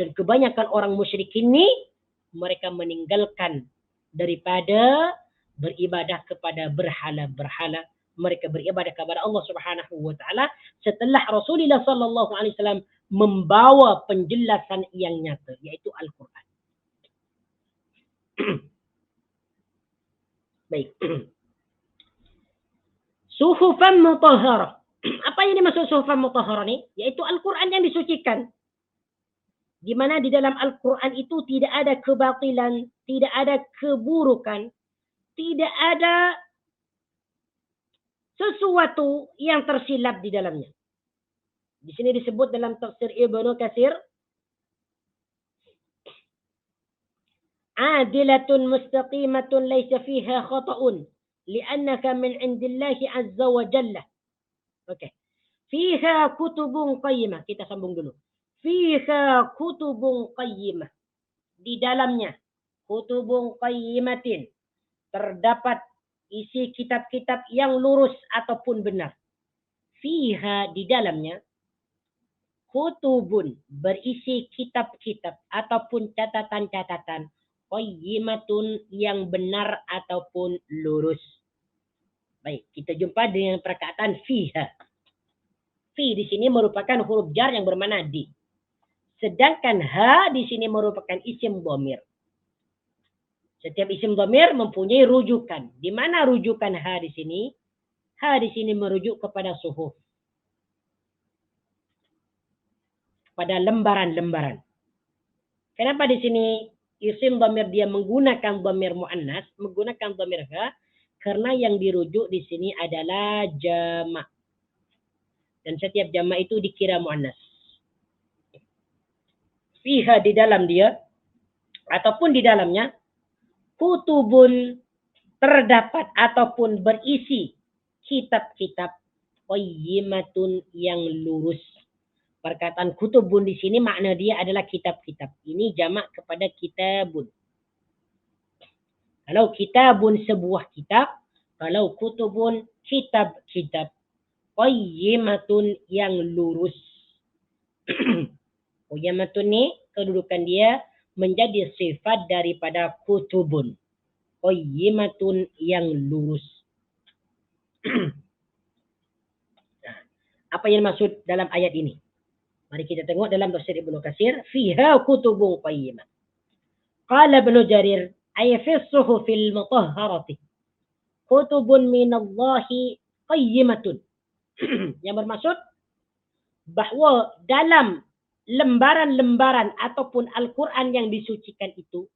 Dan kebanyakan orang musyrikin ni, mereka meninggalkan daripada beribadah kepada berhala-berhala. Mereka beribadah kepada Allah Subhanahu wa taala setelah Rasulullah sallallahu alaihi wasallam membawa penjelasan yang nyata, yaitu Al-Quran. Baik. Suhufan mutahharah. Apa yang dimaksud suhufan mutahharah ini? Yaitu Al-Quran yang disucikan. Di mana di dalam Al-Quran itu tidak ada kebatilan, tidak ada keburukan, tidak ada sesuatu yang tersilap di dalamnya. Di sini disebut dalam tafsir Ibnu Katsir, adilatun mustaqimatun laysa fiha khata'un li'annaka min 'indillahi 'azza wa jalla. Oke. Fiha kutubun qayyimah. Kita sambung dulu. Fiha kutubun qayyimah. Di dalamnya kutubun qayyimatin terdapat isi kitab-kitab yang lurus ataupun benar. Fiha di dalamnya kutubun berisi kitab-kitab ataupun catatan-catatan qayyimatun yang benar ataupun lurus. Baik, kita jumpa dengan perkataan fiha. Fi di sini merupakan huruf jar yang bermakna di. Sedangkan ha di sini merupakan isim dhamir. Setiap isim dhamir mempunyai rujukan. Di mana rujukan ha di sini? Ha di sini merujuk kepada suhuf. Pada lembaran-lembaran. Kenapa di sini isim dhamir dia menggunakan dhamir muannas, menggunakan dhamir ha? Karena yang dirujuk di sini adalah jamak. Dan setiap jamak itu dikira muannas. Fiha di dalam dia ataupun di dalamnya kutubun terdapat ataupun berisi kitab-kitab qayyimatun yang lurus. Perkataan kutubun di sini makna dia adalah kitab-kitab. Ini jamak kepada kitabun. Kalau kitabun sebuah kitab, kalau kutubun kitab-kitab qayyimatun yang lurus. Qayyimatun ni kedudukan dia menjadi sifat daripada kutubun. Qayyimatun yang lurus. Apa yang maksud dalam ayat ini? Mari kita tengok dalam tafsir Ibnu Katsir, fiha kutubun qayyimah. Qala Ibnu Jarir, ay fi as-suhufil mutahharati kutubun minallahi qayyimatun. Yang bermaksud bahawa dalam lembaran-lembaran ataupun Al-Quran yang disucikan itu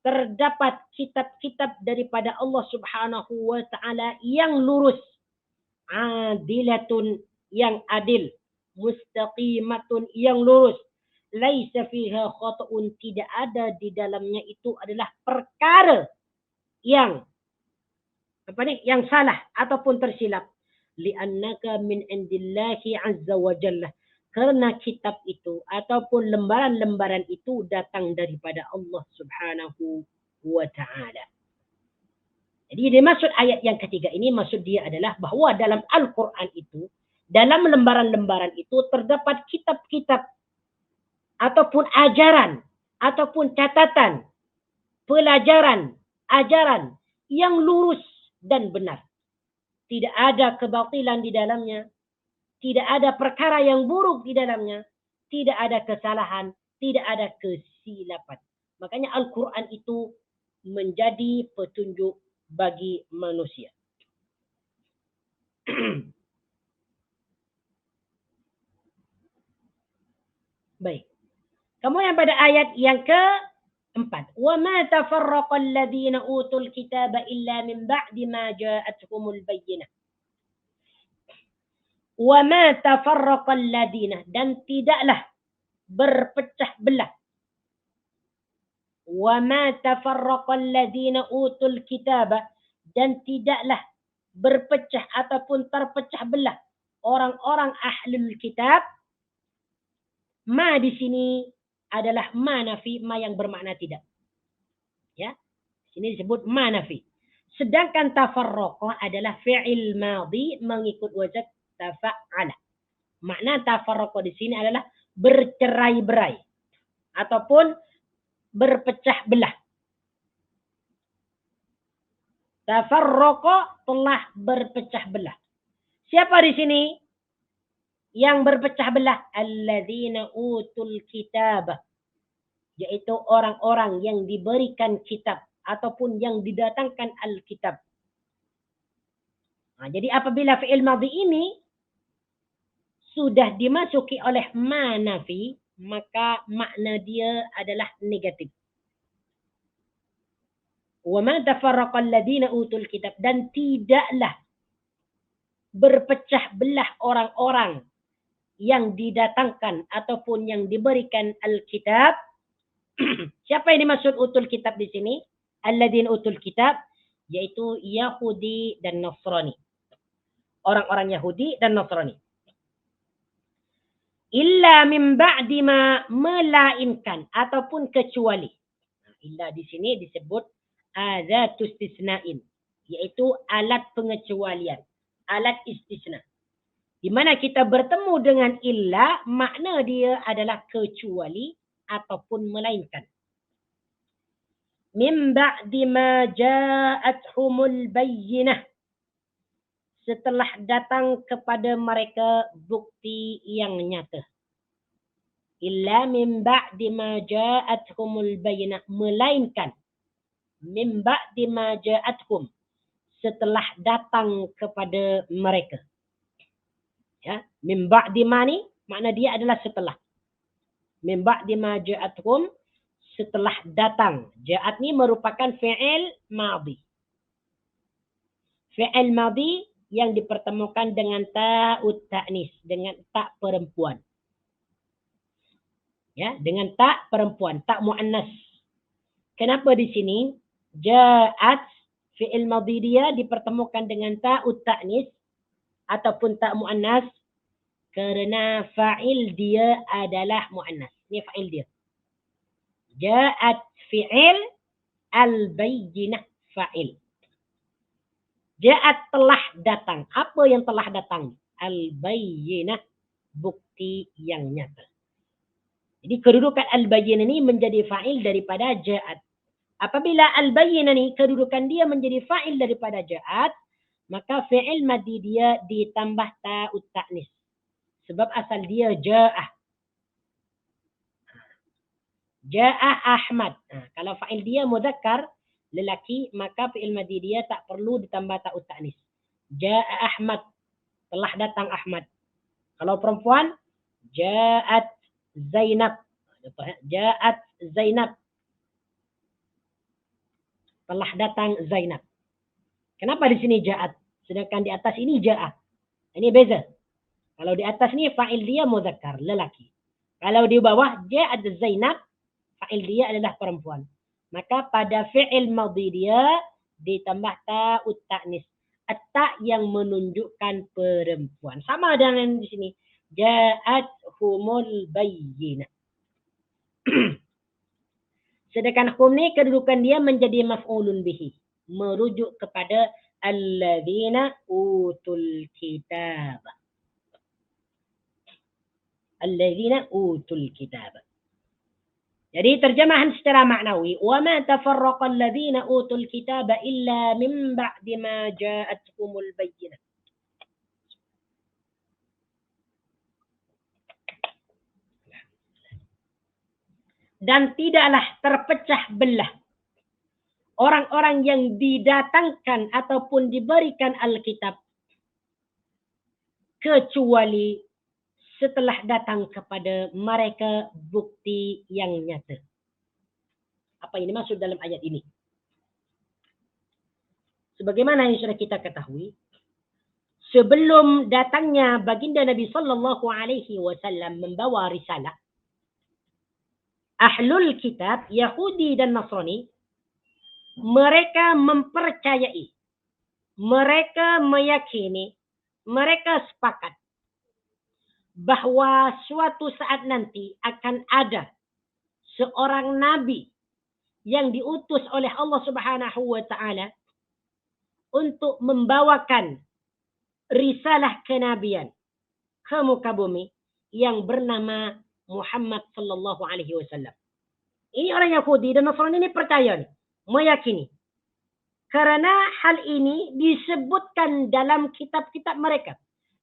terdapat kitab-kitab daripada Allah Subhanahu wa taala yang lurus, adilatun yang adil, mustaqimatun yang lurus, laisa fiha khata'un tidak ada di dalamnya itu adalah perkara yang yang salah ataupun tersilap. Li'annaka min indillahi azza wa jalla. Karena kitab itu ataupun lembaran-lembaran itu datang daripada Allah Subhanahu wa ta'ala. Jadi dimaksud ayat yang ketiga ini, maksud dia adalah bahawa dalam Al-Quran itu, dalam lembaran-lembaran itu terdapat kitab-kitab ataupun ajaran ataupun catatan, pelajaran, ajaran yang lurus dan benar. Tidak ada kebatilan di dalamnya. Tidak ada perkara yang buruk di dalamnya. Tidak ada kesalahan. Tidak ada kesilapan. Makanya Al-Quran itu menjadi petunjuk bagi manusia. Baik. Kemudian pada ayat yang keempat. وَمَا تَفَرَّقَ الَّذِينَ أُوتُوا الْكِتَابَ إِلَّا مِنْ بَعْدِ مَا جَاءَتْهُمُ الْبَيِّنَةُ. وَمَا تَفَرَّقَ الَّذِينَ dan tidaklah berpecah belah. وَمَا تَفَرَّقَ الَّذِينَ أُوتُوا الْكِتَابَ dan tidaklah berpecah ataupun terpecah belah orang-orang ahlul kitab. Ma di sini adalah ma nafi, ma yang bermakna tidak. Ya. Sini disebut ma nafi. Sedangkan tafarraqa adalah fi'il madhi mengikut wazn tafa'ala. Makna tafarraqa di sini adalah bercerai-berai ataupun berpecah belah. Tafarraqa telah berpecah belah. Siapa di sini yang berpecah belah? Alladzina utul kitab. yaitu orang-orang yang diberikan kitab ataupun yang didatangkan Alkitab. Jadi apabila fi'il madhi ini sudah dimasuki oleh ma nafi, maka makna dia adalah negatif. Wa ma tafarraqal ladina utul kitab, dan tidaklah berpecah belah orang-orang yang didatangkan ataupun yang diberikan Alkitab. Siapa yang dimaksud utul kitab di sini? Alladzina utul kitab, yaitu Yahudi dan Nasrani. Orang-orang Yahudi dan Nasrani. Illa min ba'di ma, melainkan ataupun kecuali. Illa di sini disebut adzatu istisna'in, yaitu alat pengecualian, alat istisna. Di mana kita bertemu dengan illa, makna dia adalah kecuali ataupun melainkan. Min ba'di ma ja'athumul bayyinah, setelah datang kepada mereka bukti yang nyata. Illa min ba'di ma ja'athumul bayyinah, melainkan min ba'di ma ja'athum, setelah datang kepada mereka. Ya, min ba'di ma ni makna dia adalah setelah. Min ba'di ma ja'athum, setelah datang. Ja'at ni merupakan fi'il madhi. Fi'il madhi yang dipertemukan dengan ta'ut ta'nis, dengan tak perempuan. Ya, dengan tak perempuan, tak muannas. Kenapa di sini ja'at fi'il madhi dia dipertemukan dengan ta'ut ta'nis ataupun tak muannas? Kerana fa'il dia adalah muannas. Ini fa'il dia. Ja'at fi'il, al-bayyinah fa'il. Ja'at telah datang. Apa yang telah datang? Al-bayyinah, bukti yang nyata. Jadi kedudukan al-bayyinah ini menjadi fa'il daripada ja'at. Apabila al-bayyinah ini kedudukan dia menjadi fa'il daripada ja'at, maka fi'il madhi dia ditambah ta'ut ta'nis. Sebab asal dia ja'ah. Ja'ah Ahmad. Kalau fa'il dia mudzakkar, lelaki, maka fi'il madhi dia tak perlu ditambah ta'ut ta'nis. Ja'ah Ahmad, telah datang Ahmad. Kalau perempuan, ja'at Zainab. Ja'at Zainab, telah datang Zainab. Kenapa di sini ja'at? Sedangkan di atas ini ja'ah. Ini beza. Kalau di atas ni fa'il dia mudzakkar, lelaki. Kalau di bawah ja'at Zainab, fa'il dia adalah perempuan. Maka pada fi'il madhi dia ditambah ta'ut ta'nis. At-ta' yang menunjukkan perempuan. Sama dengan di sini. Ja'at humul bayyinah. Sedangkan hum ni kedudukan dia menjadi maf'ulun bihi. Merujuk kepada alladzina utul kitab. Alladzina utul kitab. Jadi terjemahan secara maknawi, wa ma tafarraqa alladzina utul kitab illa min ba'di ma ja'atuhumul bayyinah. Dan tidaklah terpecah belah orang-orang yang didatangkan ataupun diberikan Alkitab kecuali setelah datang kepada mereka bukti yang nyata. Apa yang dimaksud dalam ayat ini? Sebagaimana yang sudah kita ketahui, sebelum datangnya baginda Nabi sallallahu alaihi wasallam membawa risalah, Ahlul Kitab, Yahudi dan Nasrani, mereka mempercayai, mereka meyakini, mereka sepakat bahwa suatu saat nanti akan ada seorang nabi yang diutus oleh Allah Subhanahu wa taala untuk membawakan risalah kenabian ke muka bumi yang bernama Muhammad sallallahu alaihi wasallam. Ini orang Yahudi dan Nasrani ini percaya nih, meyakini. Karena hal ini disebutkan dalam kitab-kitab mereka.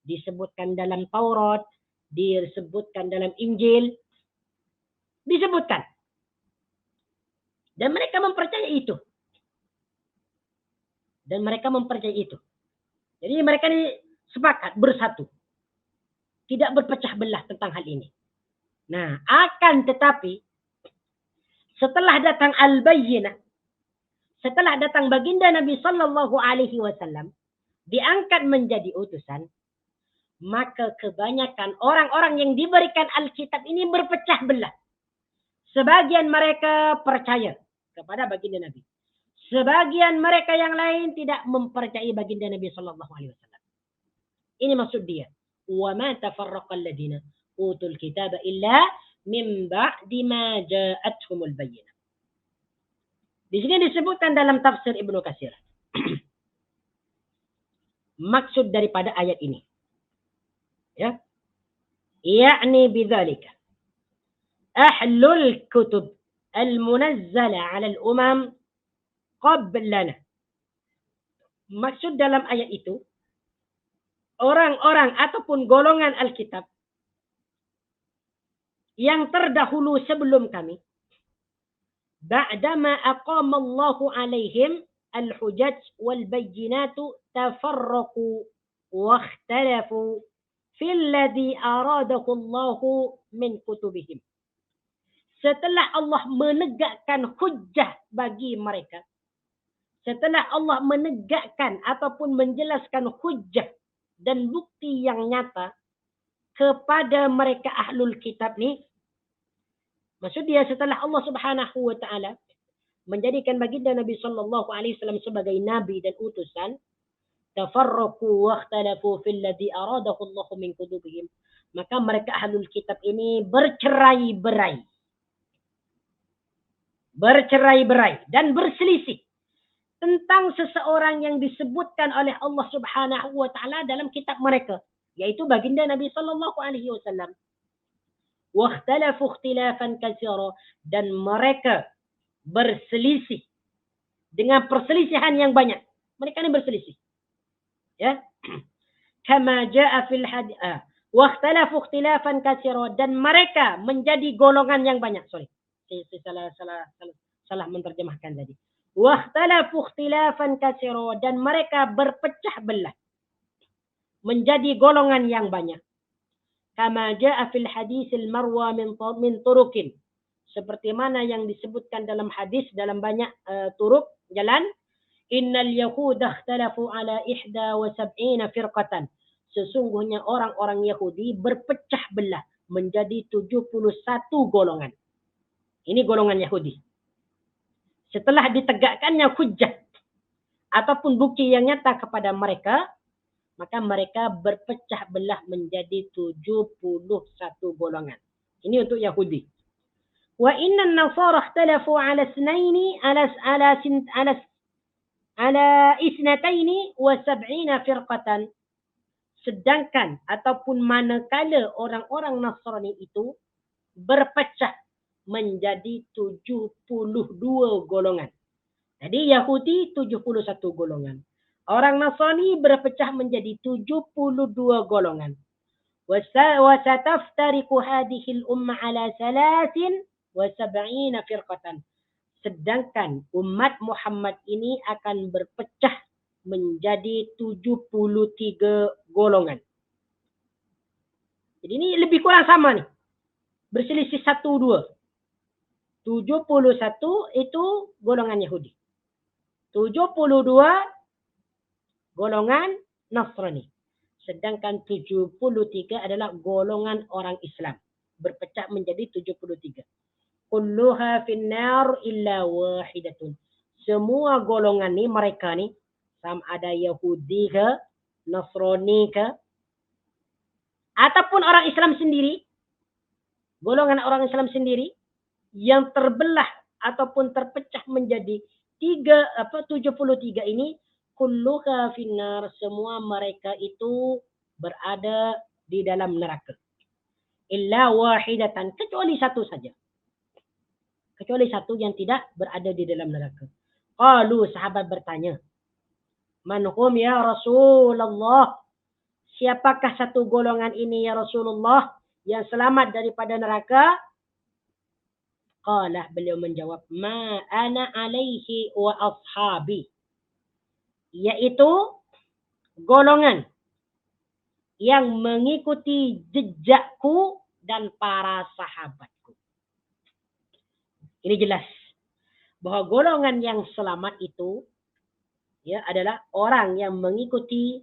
Disebutkan dalam Taurat, disebutkan dalam Injil. Disebutkan. Dan mereka mempercayai itu. Jadi mereka ini sepakat, bersatu. Tidak berpecah belah tentang hal ini. Nah, akan tetapi setelah datang al-bayyinah, setelah datang baginda Nabi sallallahu alaihi wasallam diangkat menjadi utusan, maka kebanyakan orang-orang yang diberikan Alkitab ini berpecah belah. Sebagian mereka percaya kepada baginda Nabi. Sebagian mereka yang lain tidak mempercayai baginda Nabi sallallahu alaihi wasallam. Ini maksud dia. Wa ma tafarraqal ladina utul kitaba illa min ba'di ma ja'atuhumul bayyinah. Di sini disebutkan dalam tafsir Ibnu Katsir. Maksud daripada ayat ini. Ya. Ya'ni bidzalika ahlul kutub al-munazzala 'ala al-umam qablana. Maksud dalam ayat itu orang-orang ataupun golongan Alkitab yang terdahulu sebelum kami, ba'dama aqamallahu alaihim al-hujaj wal bayyinatu tafarraqu wa ikhtalafu fil ladzi aradahu Allahu min kutubihim. Setelah Allah menegakkan hujjah bagi mereka, setelah Allah menegakkan ataupun menjelaskan hujjah dan bukti yang nyata kepada mereka ahlul kitab ni, maksud dia setelah Allah Subhanahu wa taala menjadikan baginda Nabi sallallahu alaihi wasallam sebagai nabi dan utusan, tafarraqu wa ikhtalafu fil ladzi aradahu Allah min kutubihim, maka mereka ahlul kitab ini bercerai-berai dan berselisih tentang seseorang yang disebutkan oleh Allah Subhanahu wa taala dalam kitab mereka, yaitu baginda Nabi sallallahu alaihi wasallam. Wa ikhtalafu ikhtilafan katsira, dan mereka berselisih dengan perselisihan yang banyak. Mereka ini berselisih. Ya. Kama jaa fil hadits. Wa ikhtalafu ikhtilafan katsira, dan mereka menjadi golongan yang banyak. Saya salah menterjemahkan tadi. Wakhtalafu ikhtilafan katsira, dan mereka berpecah belah menjadi golongan yang banyak. Kama jaa fil hadis al-marwa min turukin, seperti mana yang disebutkan dalam hadis dalam banyak turuk jalan. Innal yahuda ikhtalafu ala 71 firqatan, sesungguhnya orang-orang Yahudi berpecah belah menjadi 71 golongan. Ini golongan Yahudi. Setelah ditegakkannya hujjah ataupun bukti yang nyata kepada mereka, maka mereka berpecah belah menjadi 71 golongan. Ini untuk Yahudi. Wa inna an-nasara ikhtalafu ala isnataini wa sab'ina firqatan. Sedangkan ataupun manakala orang-orang Nasrani itu berpecah menjadi 72 golongan. Jadi Yahudi 71 golongan. Orang Nasrani berpecah menjadi 72 golongan. Wa sataftariqu hadhihi al-umma ala 73 firqatan. Sedangkan umat Muhammad ini akan berpecah menjadi 73 golongan. Jadi ini lebih kurang sama nih. Berselisih 1-2. 71 itu golongan Yahudi. 72 golongan Nasrani. Sedangkan 73 adalah golongan orang Islam. Berpecah menjadi 73. Kulluha finnar illa wahidatun. Semua golongan ni, mereka ni, sama ada Yahudi ke, Nasrani ke, ataupun orang Islam sendiri, golongan orang Islam sendiri, yang terbelah ataupun terpecah menjadi 73 ini, kulluha finnar, semua mereka itu berada di dalam neraka. Illa wahidatan, kecuali satu saja. Kecuali satu yang tidak berada di dalam neraka. Qalu, sahabat bertanya, man hum ya Rasulullah? Siapakah satu golongan ini ya Rasulullah yang selamat daripada neraka? Qala, beliau menjawab, ma ana alaihi wa ashabi. Yaitu golongan yang mengikuti jejakku dan para sahabatku. Ini jelas bahwa golongan yang selamat itu ya adalah orang yang mengikuti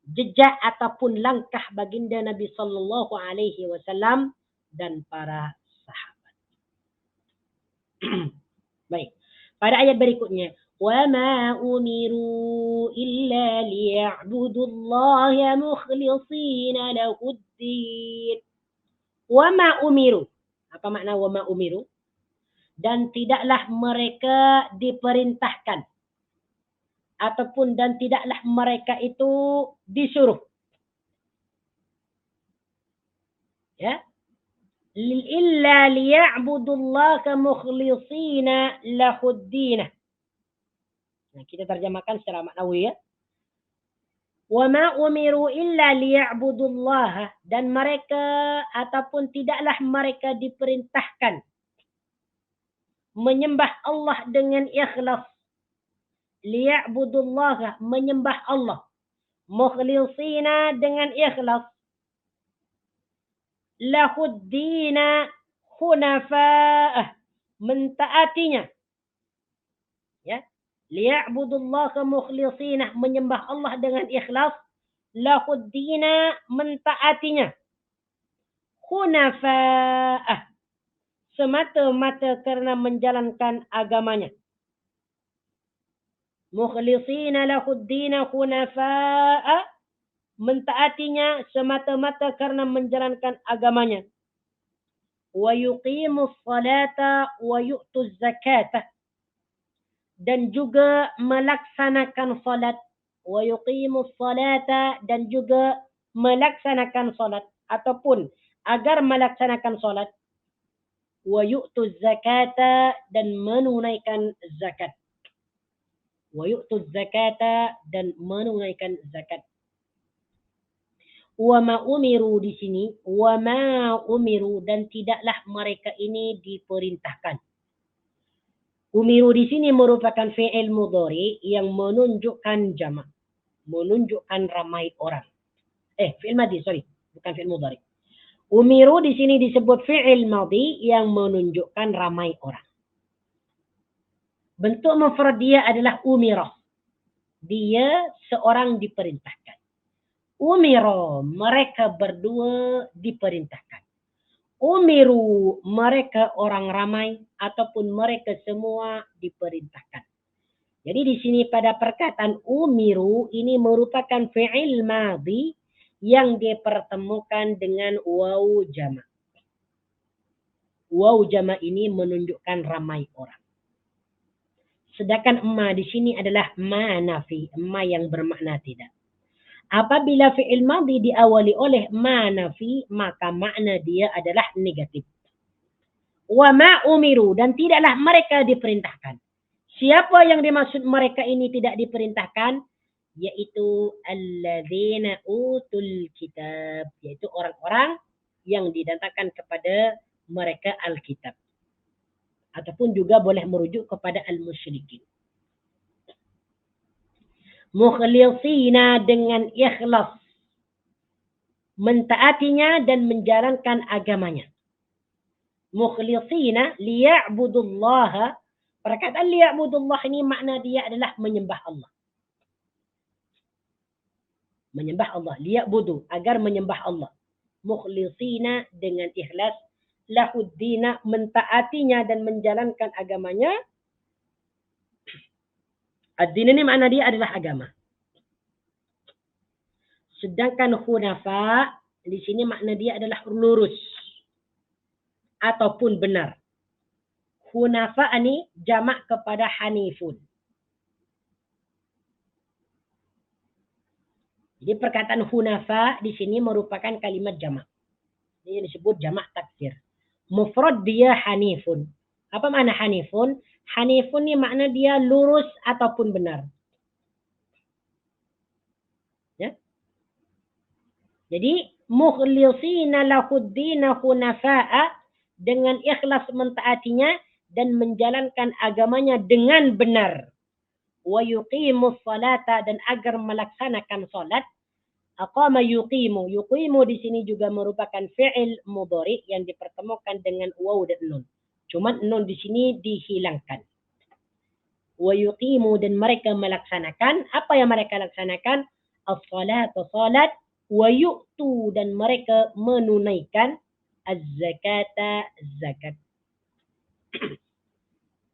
jejak ataupun langkah baginda Nabi sallallahu alaihi wasallam dan para sahabat. Baik. Pada ayat berikutnya, wa ma umiru illa liya'budullaha mukhlishina lahuddin. Wa ma umiru. Apa makna wa ma umiru? Dan tidaklah mereka diperintahkan ataupun dan tidaklah mereka itu disuruh. Ya. Illa liya'budullaha mukhlishina lahuddin. Nah, kita terjemahkan secara maknawi ya. Wa ma umiru illa liya'budullaha, dan mereka ataupun tidaklah mereka diperintahkan menyembah Allah dengan ikhlas. Liya'budullaha, menyembah Allah. Mukhlishina, dengan ikhlas. Lahuddina, hunafa'ah, mentaatinya. Ya. Liya'budullaha mukhlishina, menyembah Allah dengan ikhlas. Lahuddina, mentaatinya. Hunafa'ah, semata-mata karena menjalankan agamanya. Mukhlishina lahuddina hunafa'ah, mentaatinya semata-mata karena menjalankan agamanya. Wa yuqimus salata wa yu'tuz zakata, dan juga melaksanakan salat. Wa yuqimus salata, dan juga melaksanakan salat ataupun agar melaksanakan salat. Wa yu'tuz zakata, dan menunaikan zakat. Wa yu'tuz zakata, dan menunaikan zakat. Wa ma umiru di sini, wa ma umiru, dan tidaklah mereka ini diperintahkan. Umiru di sini merupakan fi'il mudhari yang menunjukkan jamak, menunjukkan ramai orang. Fi'il madhi, bukan fi'il mudhari. Umiru di sini disebut fi'il madhi yang menunjukkan ramai orang. Bentuk mufrad dia adalah umirah. Dia seorang diperintahkan. Umiro, mereka berdua diperintahkan. Umiru, mereka orang ramai ataupun mereka semua diperintahkan. Jadi di sini pada perkataan umiru ini merupakan fi'il madhi yang dipertemukan dengan waw jama'. Waw jama' ini menunjukkan ramai orang. Sedangkan ma di sini adalah ma nafi, ma yang bermakna tidak. Apabila fi'il madhi diawali oleh ma nafi, maka makna dia adalah negatif. Wa ma umiru, dan tidaklah mereka diperintahkan. Siapa yang dimaksud mereka ini tidak diperintahkan? Yaitu alladzina utul kitab, yaitu orang-orang yang didatangkan kepada mereka Alkitab. Ataupun juga boleh merujuk kepada al-musyrikin. Mukhlishina, dengan ikhlas, mentaatinya dan menjalankan agamanya. Mukhlishina liya'budullaha, perkataan liya'budullah ini makna dia adalah menyembah Allah. Menyembah Allah, liya'budu, agar menyembah Allah. Mukhlishina, dengan ikhlas, lahuddina, mentaatinya dan menjalankan agamanya. Ad-din ini makna dia adalah agama. Sedangkan hunafa di sini makna dia adalah lurus ataupun benar. Hunafa ini jamak kepada hanifun. Jadi perkataan hunafa di sini merupakan kalimat jamak. Ini disebut jamak taksir. Mufrad dia hanifun. Apa makna hanifun? Hanifun ini makna dia lurus ataupun benar. Ya. Jadi mukhlishina lahuddina hunafa'a, dengan ikhlas mentaatinya dan menjalankan agamanya dengan benar. Wa yuqimus salata, dan agar melaksanakan salat. Aqama yuqimu. Yuqimu di sini juga merupakan fi'il mudhari yang dipertemukan dengan waw dan nun. Cuman nun di sini dihilangkan. Wa yuqimu, dan mereka melaksanakan. Apa yang mereka laksanakan? As-salat, salat. Wa yu'tu, dan mereka menunaikan az-zakata, zakat.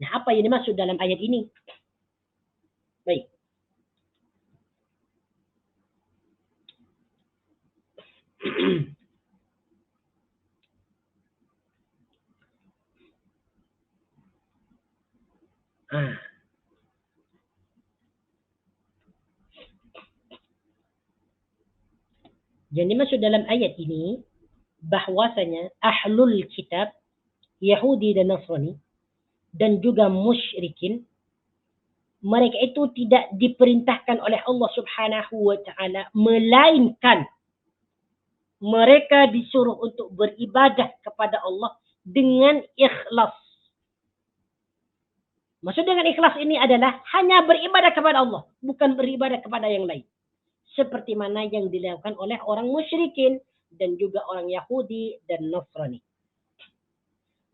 Nah, apa yang dimaksud dalam ayat ini? Baik. Yang dimaksud dalam ayat ini bahwasanya ahlul kitab, Yahudi dan Nasrani, dan juga musyrikin, mereka itu tidak diperintahkan oleh Allah Subhanahu wa taala, melainkan mereka disuruh untuk beribadah kepada Allah dengan ikhlas. Maksud dengan ikhlas ini adalah hanya beribadah kepada Allah, bukan beribadah kepada yang lain. Seperti mana yang dilakukan oleh orang musyrikin dan juga orang Yahudi dan Nasrani.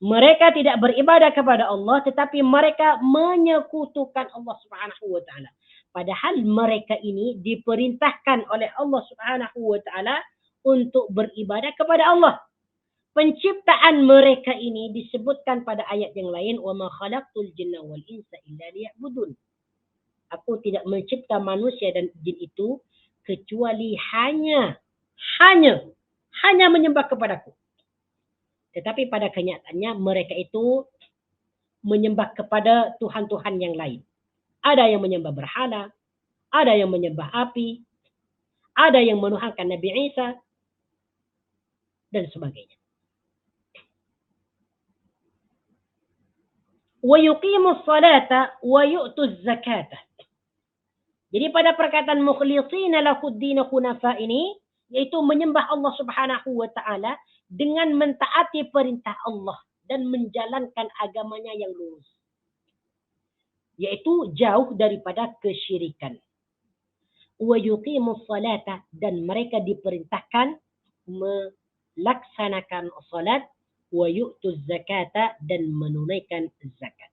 Mereka tidak beribadah kepada Allah, tetapi mereka menyekutukan Allah Subhanahu wa taala. Padahal mereka ini diperintahkan oleh Allah Subhanahu wa taala untuk beribadah kepada Allah. Penciptaan mereka ini disebutkan pada ayat yang lain, wa ma khalaqtul jinna wal insa illa liya'budun. Aku tidak mencipta manusia dan jin itu kecuali hanya menyembah kepadaku. Tetapi pada kenyataannya mereka itu menyembah kepada Tuhan-Tuhan yang lain. Ada yang menyembah berhala, ada yang menyembah api, ada yang menuhankan Nabi Isa, dan sebagainya. Wa yuqimus salata wa yu'tuz zakata. Jadi pada perkataan mukhlishina lahuddin hunafa ini, yaitu menyembah Allah Subhanahu wa taala dengan mentaati perintah Allah dan menjalankan agamanya yang lurus, yaitu jauh daripada kesyirikan. Wa yuqimus salata, dan mereka diperintahkan melaksanakan salat, wa yu'tuz zakata, dan menunaikan zakat.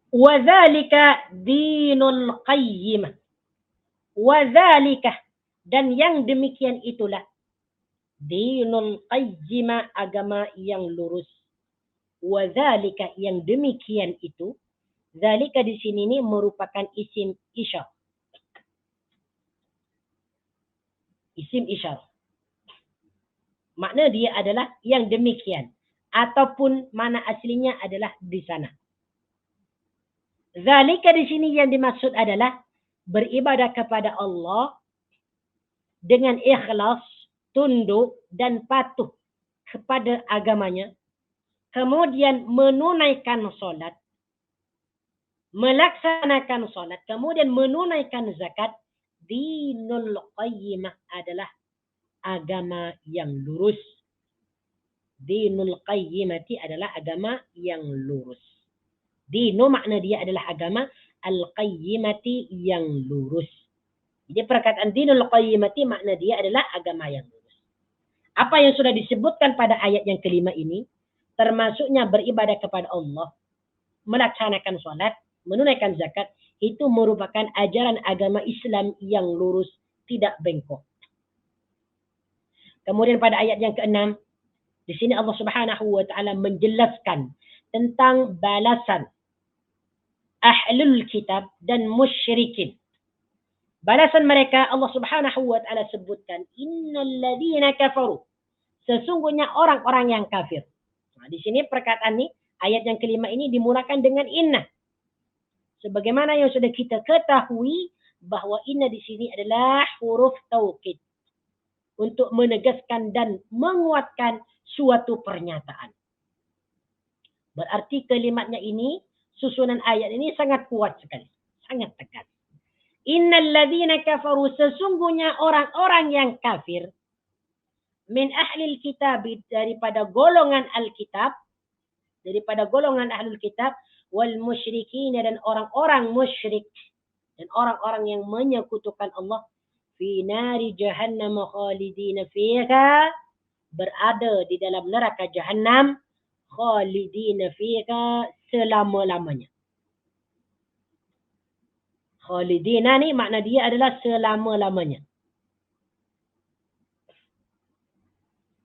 Wa dzalika dinul qayyimah. Wa dzalika, dan yang demikian itulah dinul qayyimah, agama yang lurus. Wa dzalika, yang demikian itu. Dzalika di sini ini merupakan isim isyarah. Isim isyarah. Makna dia adalah yang demikian, ataupun mana aslinya adalah di sana. Dzalika di sini yang dimaksud adalah beribadah kepada Allah dengan ikhlas, tunduk dan patuh kepada agamanya, kemudian menunaikan salat, melaksanakan salat, kemudian menunaikan zakat. Dinul qayyimah adalah agama yang lurus. Dinul qayyimati adalah agama yang lurus. Dinu makna dia adalah agama, al-qayyimati yang lurus. Jadi perkataan dinul qayyimati makna dia adalah agama yang lurus. Apa yang sudah disebutkan pada ayat yang kelima ini, termasuknya beribadah kepada Allah, melaksanakan salat, menunaikan zakat, itu merupakan ajaran agama Islam yang lurus, tidak bengkok. Kemudian pada ayat yang keenam, di sini Allah Subhanahu wa taala menjelaskan tentang balasan ahlul kitab dan musyrikin. Balasan mereka Allah Subhanahu wa taala sebutkan, innal ladzina kafaru, sesungguhnya orang-orang yang kafir. Nah, di sini perkataan ini, ayat yang kelima ini dimulakan dengan inna. Sebagaimana yang sudah kita ketahui bahwa inna di sini adalah huruf taukid untuk menegaskan dan menguatkan suatu pernyataan. Berarti kalimatnya ini, susunan ayat ini sangat kuat sekali, sangat tegas. Innal ladzina kafaru, sesungguhnya orang-orang yang kafir. min ahlil kitab, daripada golongan Alkitab, daripada golongan ahlul kitab, wal musyrikin, dan orang-orang musyrik, dan orang-orang yang menyekutukan Allah, fi nari jahannam khalidina fiha, berada di dalam neraka jahannam, khalidina fiha, selama-lamanya. Khalidina ni makna dia adalah selama-lamanya.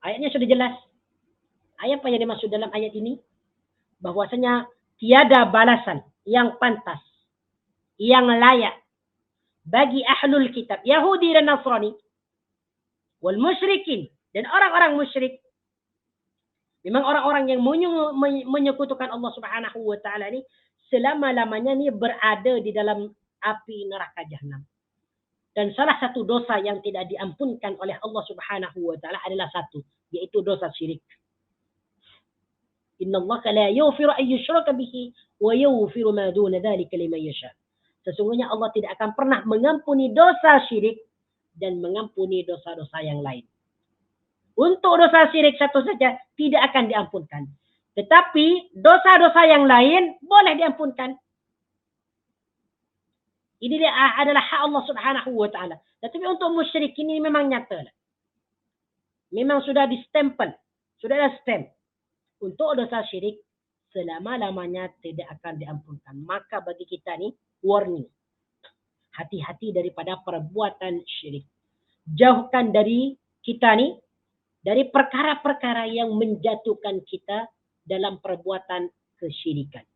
Ayatnya sudah jelas. Apa yang dimaksud dalam ayat ini? Bahwasanya tiada balasan yang pantas, yang layak bagi ahlul kitab, Yahudi dan Nasrani, wal musyrikin, dan orang-orang musyrik. Memang orang-orang yang menyekutukan Allah Subhanahu wa taala ni selama-lamanya ni berada di dalam api neraka jahanam. Dan salah satu dosa yang tidak diampunkan oleh Allah Subhanahu wa taala adalah satu, yaitu dosa syirik. Innallaha la yaghfiru an yushraka bihi wa yaghfiru ma duna dzalika liman yasha. Sesungguhnya Allah tidak akan pernah mengampuni dosa syirik dan mengampuni dosa-dosa yang lain. Untuk dosa syirik satu saja tidak akan diampunkan. Tetapi dosa-dosa yang lain boleh diampunkan. Ini adalah hak Allah Subhanahu wa taala. Tetapi untuk musyrik ini memang nyata. Memang sudah distempel, sudah ada stamp. Untuk dosa syirik selama-lamanya tidak akan diampunkan. Maka bagi kita ni warning. Hati-hati daripada perbuatan syirik. Jauhkan dari kita ni dari perkara-perkara yang menjatuhkan kita dalam perbuatan kesyirikan.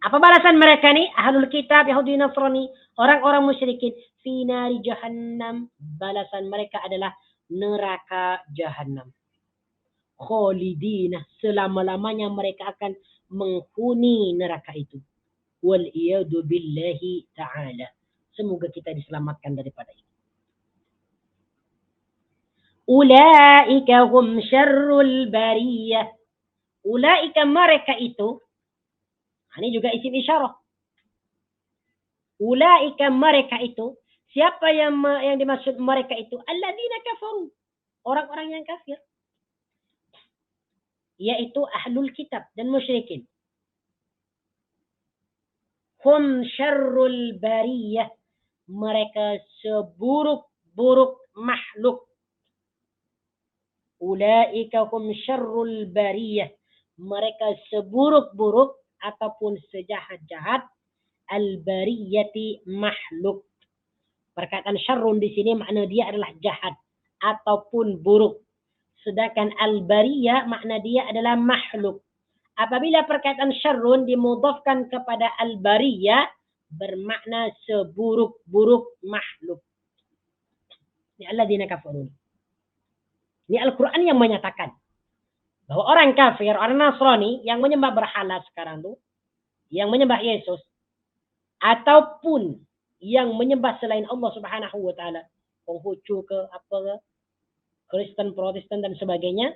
Apa balasan mereka ni? Ahlul kitab, Yahudi, Nasrani, orang-orang musyrikin. Fi nari jahannam. Balasan mereka adalah neraka jahannam. Khalidina. Selama-lamanya mereka akan menghuni neraka itu. Wal iyadu billahi ta'ala. Semoga kita diselamatkan daripada itu. Ulaika hum syarrul bariyah. Ulaika mereka itu. Ini juga isim isyarah. Ulaika mereka itu. Siapa yang dimaksud mereka itu? Alladzina kafaru. Orang-orang yang kafir. Yaitu ahlul kitab dan musyrikin. Hum syarrul bariyah. Mereka seburuk-buruk makhluk. Ulaika hum syarrul bariyah. Mereka seburuk-buruk ataupun sejahat-jahat al-bariyati makhluk. Perkataan syarrun di sini makna dia adalah jahat ataupun buruk. Sedangkan al-bariyah makna dia adalah makhluk. Apabila perkataan syarrun dimudhafkan kepada al-bariyah bermakna seburuk-buruk makhluk. Ini alladzina kafarun. Ini Al-Quran yang menyatakan bahwa orang kafir, orang Nasrani yang menyembah berhala sekarang tu, yang menyembah Yesus, ataupun yang menyembah selain Allah Subhanahu wa taala, Konghucu ke apa ke, Kristen, Protestan dan sebagainya,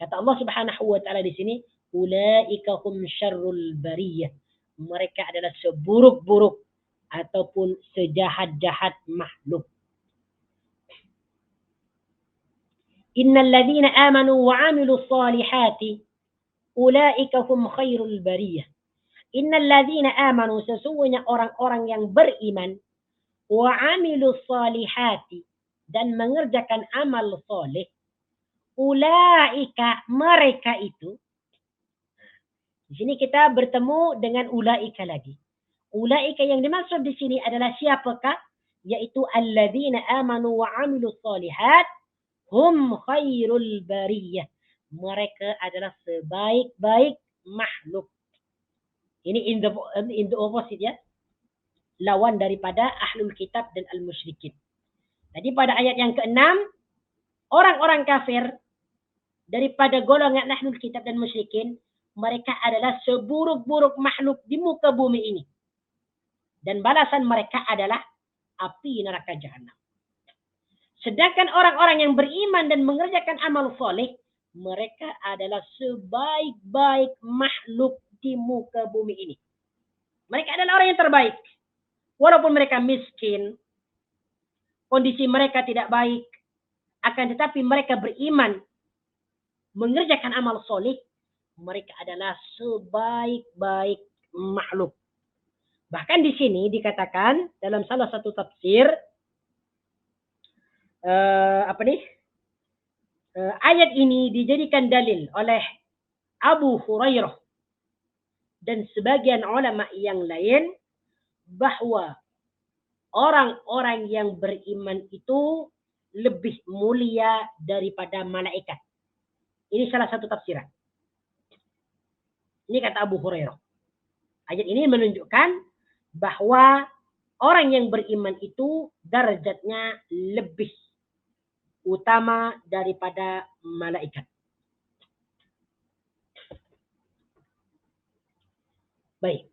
kata Allah Subhanahu wa taala di sini, ulaika hum syarrul bariyah. Mereka adalah seburuk-buruk ataupun sejahat-jahat makhluk. Innal ladzina amanu wa 'amilus solihati ulaika hum khairul bariyah. Innal ladzina amanu, sesungguhnya orang-orang yang beriman, wa 'amilus solihati, dan mengerjakan amal soleh, ulaika mereka itu. Di sini kita bertemu dengan ulaika lagi. Ulaika yang dimaksud di sini adalah siapakah? Yaitu alladzina amanu wa 'amilus solihat hum khairul bariyah. Mereka adalah sebaik-baik makhluk. Ini in the opposite ya. Lawan daripada ahlul kitab dan al-musyrikin. Jadi pada ayat yang ke-6, orang-orang kafir daripada golongan ahlul kitab dan musyrikin, mereka adalah seburuk-buruk makhluk di muka bumi ini. Dan balasan mereka adalah api neraka jahanam. Sedangkan orang-orang yang beriman dan mengerjakan amal soleh, mereka adalah sebaik-baik makhluk di muka bumi ini. Mereka adalah orang yang terbaik. Walaupun mereka miskin, kondisi mereka tidak baik, akan tetapi mereka beriman, mengerjakan amal soleh, mereka adalah sebaik-baik makhluk. Bahkan di sini dikatakan dalam salah satu tafsir, ayat ini dijadikan dalil oleh Abu Hurairah dan sebagian ulama yang lain bahwa orang-orang yang beriman itu lebih mulia daripada malaikat. Ini salah satu tafsiran. Ini kata Abu Hurairah. Ayat ini menunjukkan bahwa orang yang beriman itu derajatnya lebih utama daripada malaikat. Baik.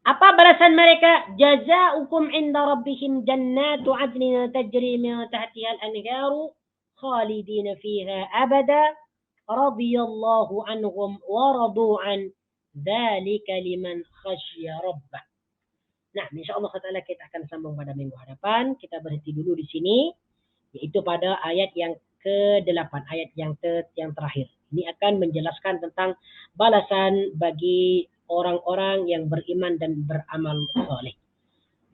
Apa balasan mereka? Jazaukum inda rabbihim jannatu adnin tajri min tahtiha al-anharu khalidina fiha abada radiyallahu anhum wa radu an dzalika liman khasya rabbah. Nah, insyaallah taala kita akan sambung pada minggu hadapan. Kita berhenti dulu di sini, yaitu pada ayat yang ke-8, ayat yang terakhir. Ini akan menjelaskan tentang balasan bagi orang-orang yang beriman dan beramal saleh.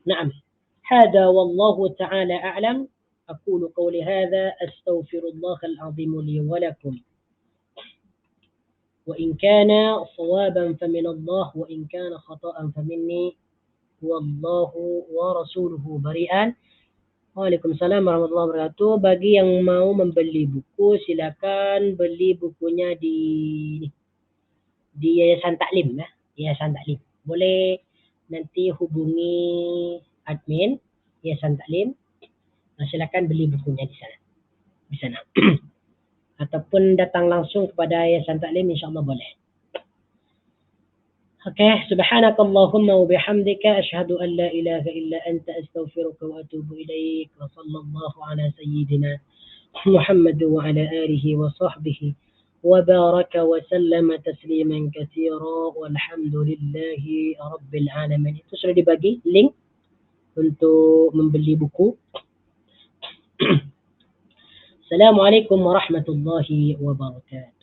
Naam. Hada wallahu ta'ala a'lam. Aqulu qawli hadha astaghfirullahal azim li wa lakum. Wa in kana sawaban famin Allah wa in kana khata'an faminni wallahu wa rasuluhu bari'an. Waalaikumsalam warahmatullahi wabarakatuh. Bagi yang mau membeli buku, silakan beli bukunya di Yayasan Taklim, ya. Yayasan Taklim. Boleh nanti hubungi admin Yayasan Taklim. Silakan beli bukunya di sana. Ataupun datang langsung kepada Yayasan Taklim, insyaallah boleh. Okay, subhanakallahumma wa bihamdika asyhadu an la ilaha illa anta astaghfiruka wa atubu ilaik wa sallallahu ala sayyidina Muhammad wa ala alihi wa sahbihi wa baraka wa sallama tasliman katsira walhamdulillahi rabbil alamin. Itu sudah dibagi link untuk membeli buku. Assalamualaikum warahmatullahi wabarakatuh.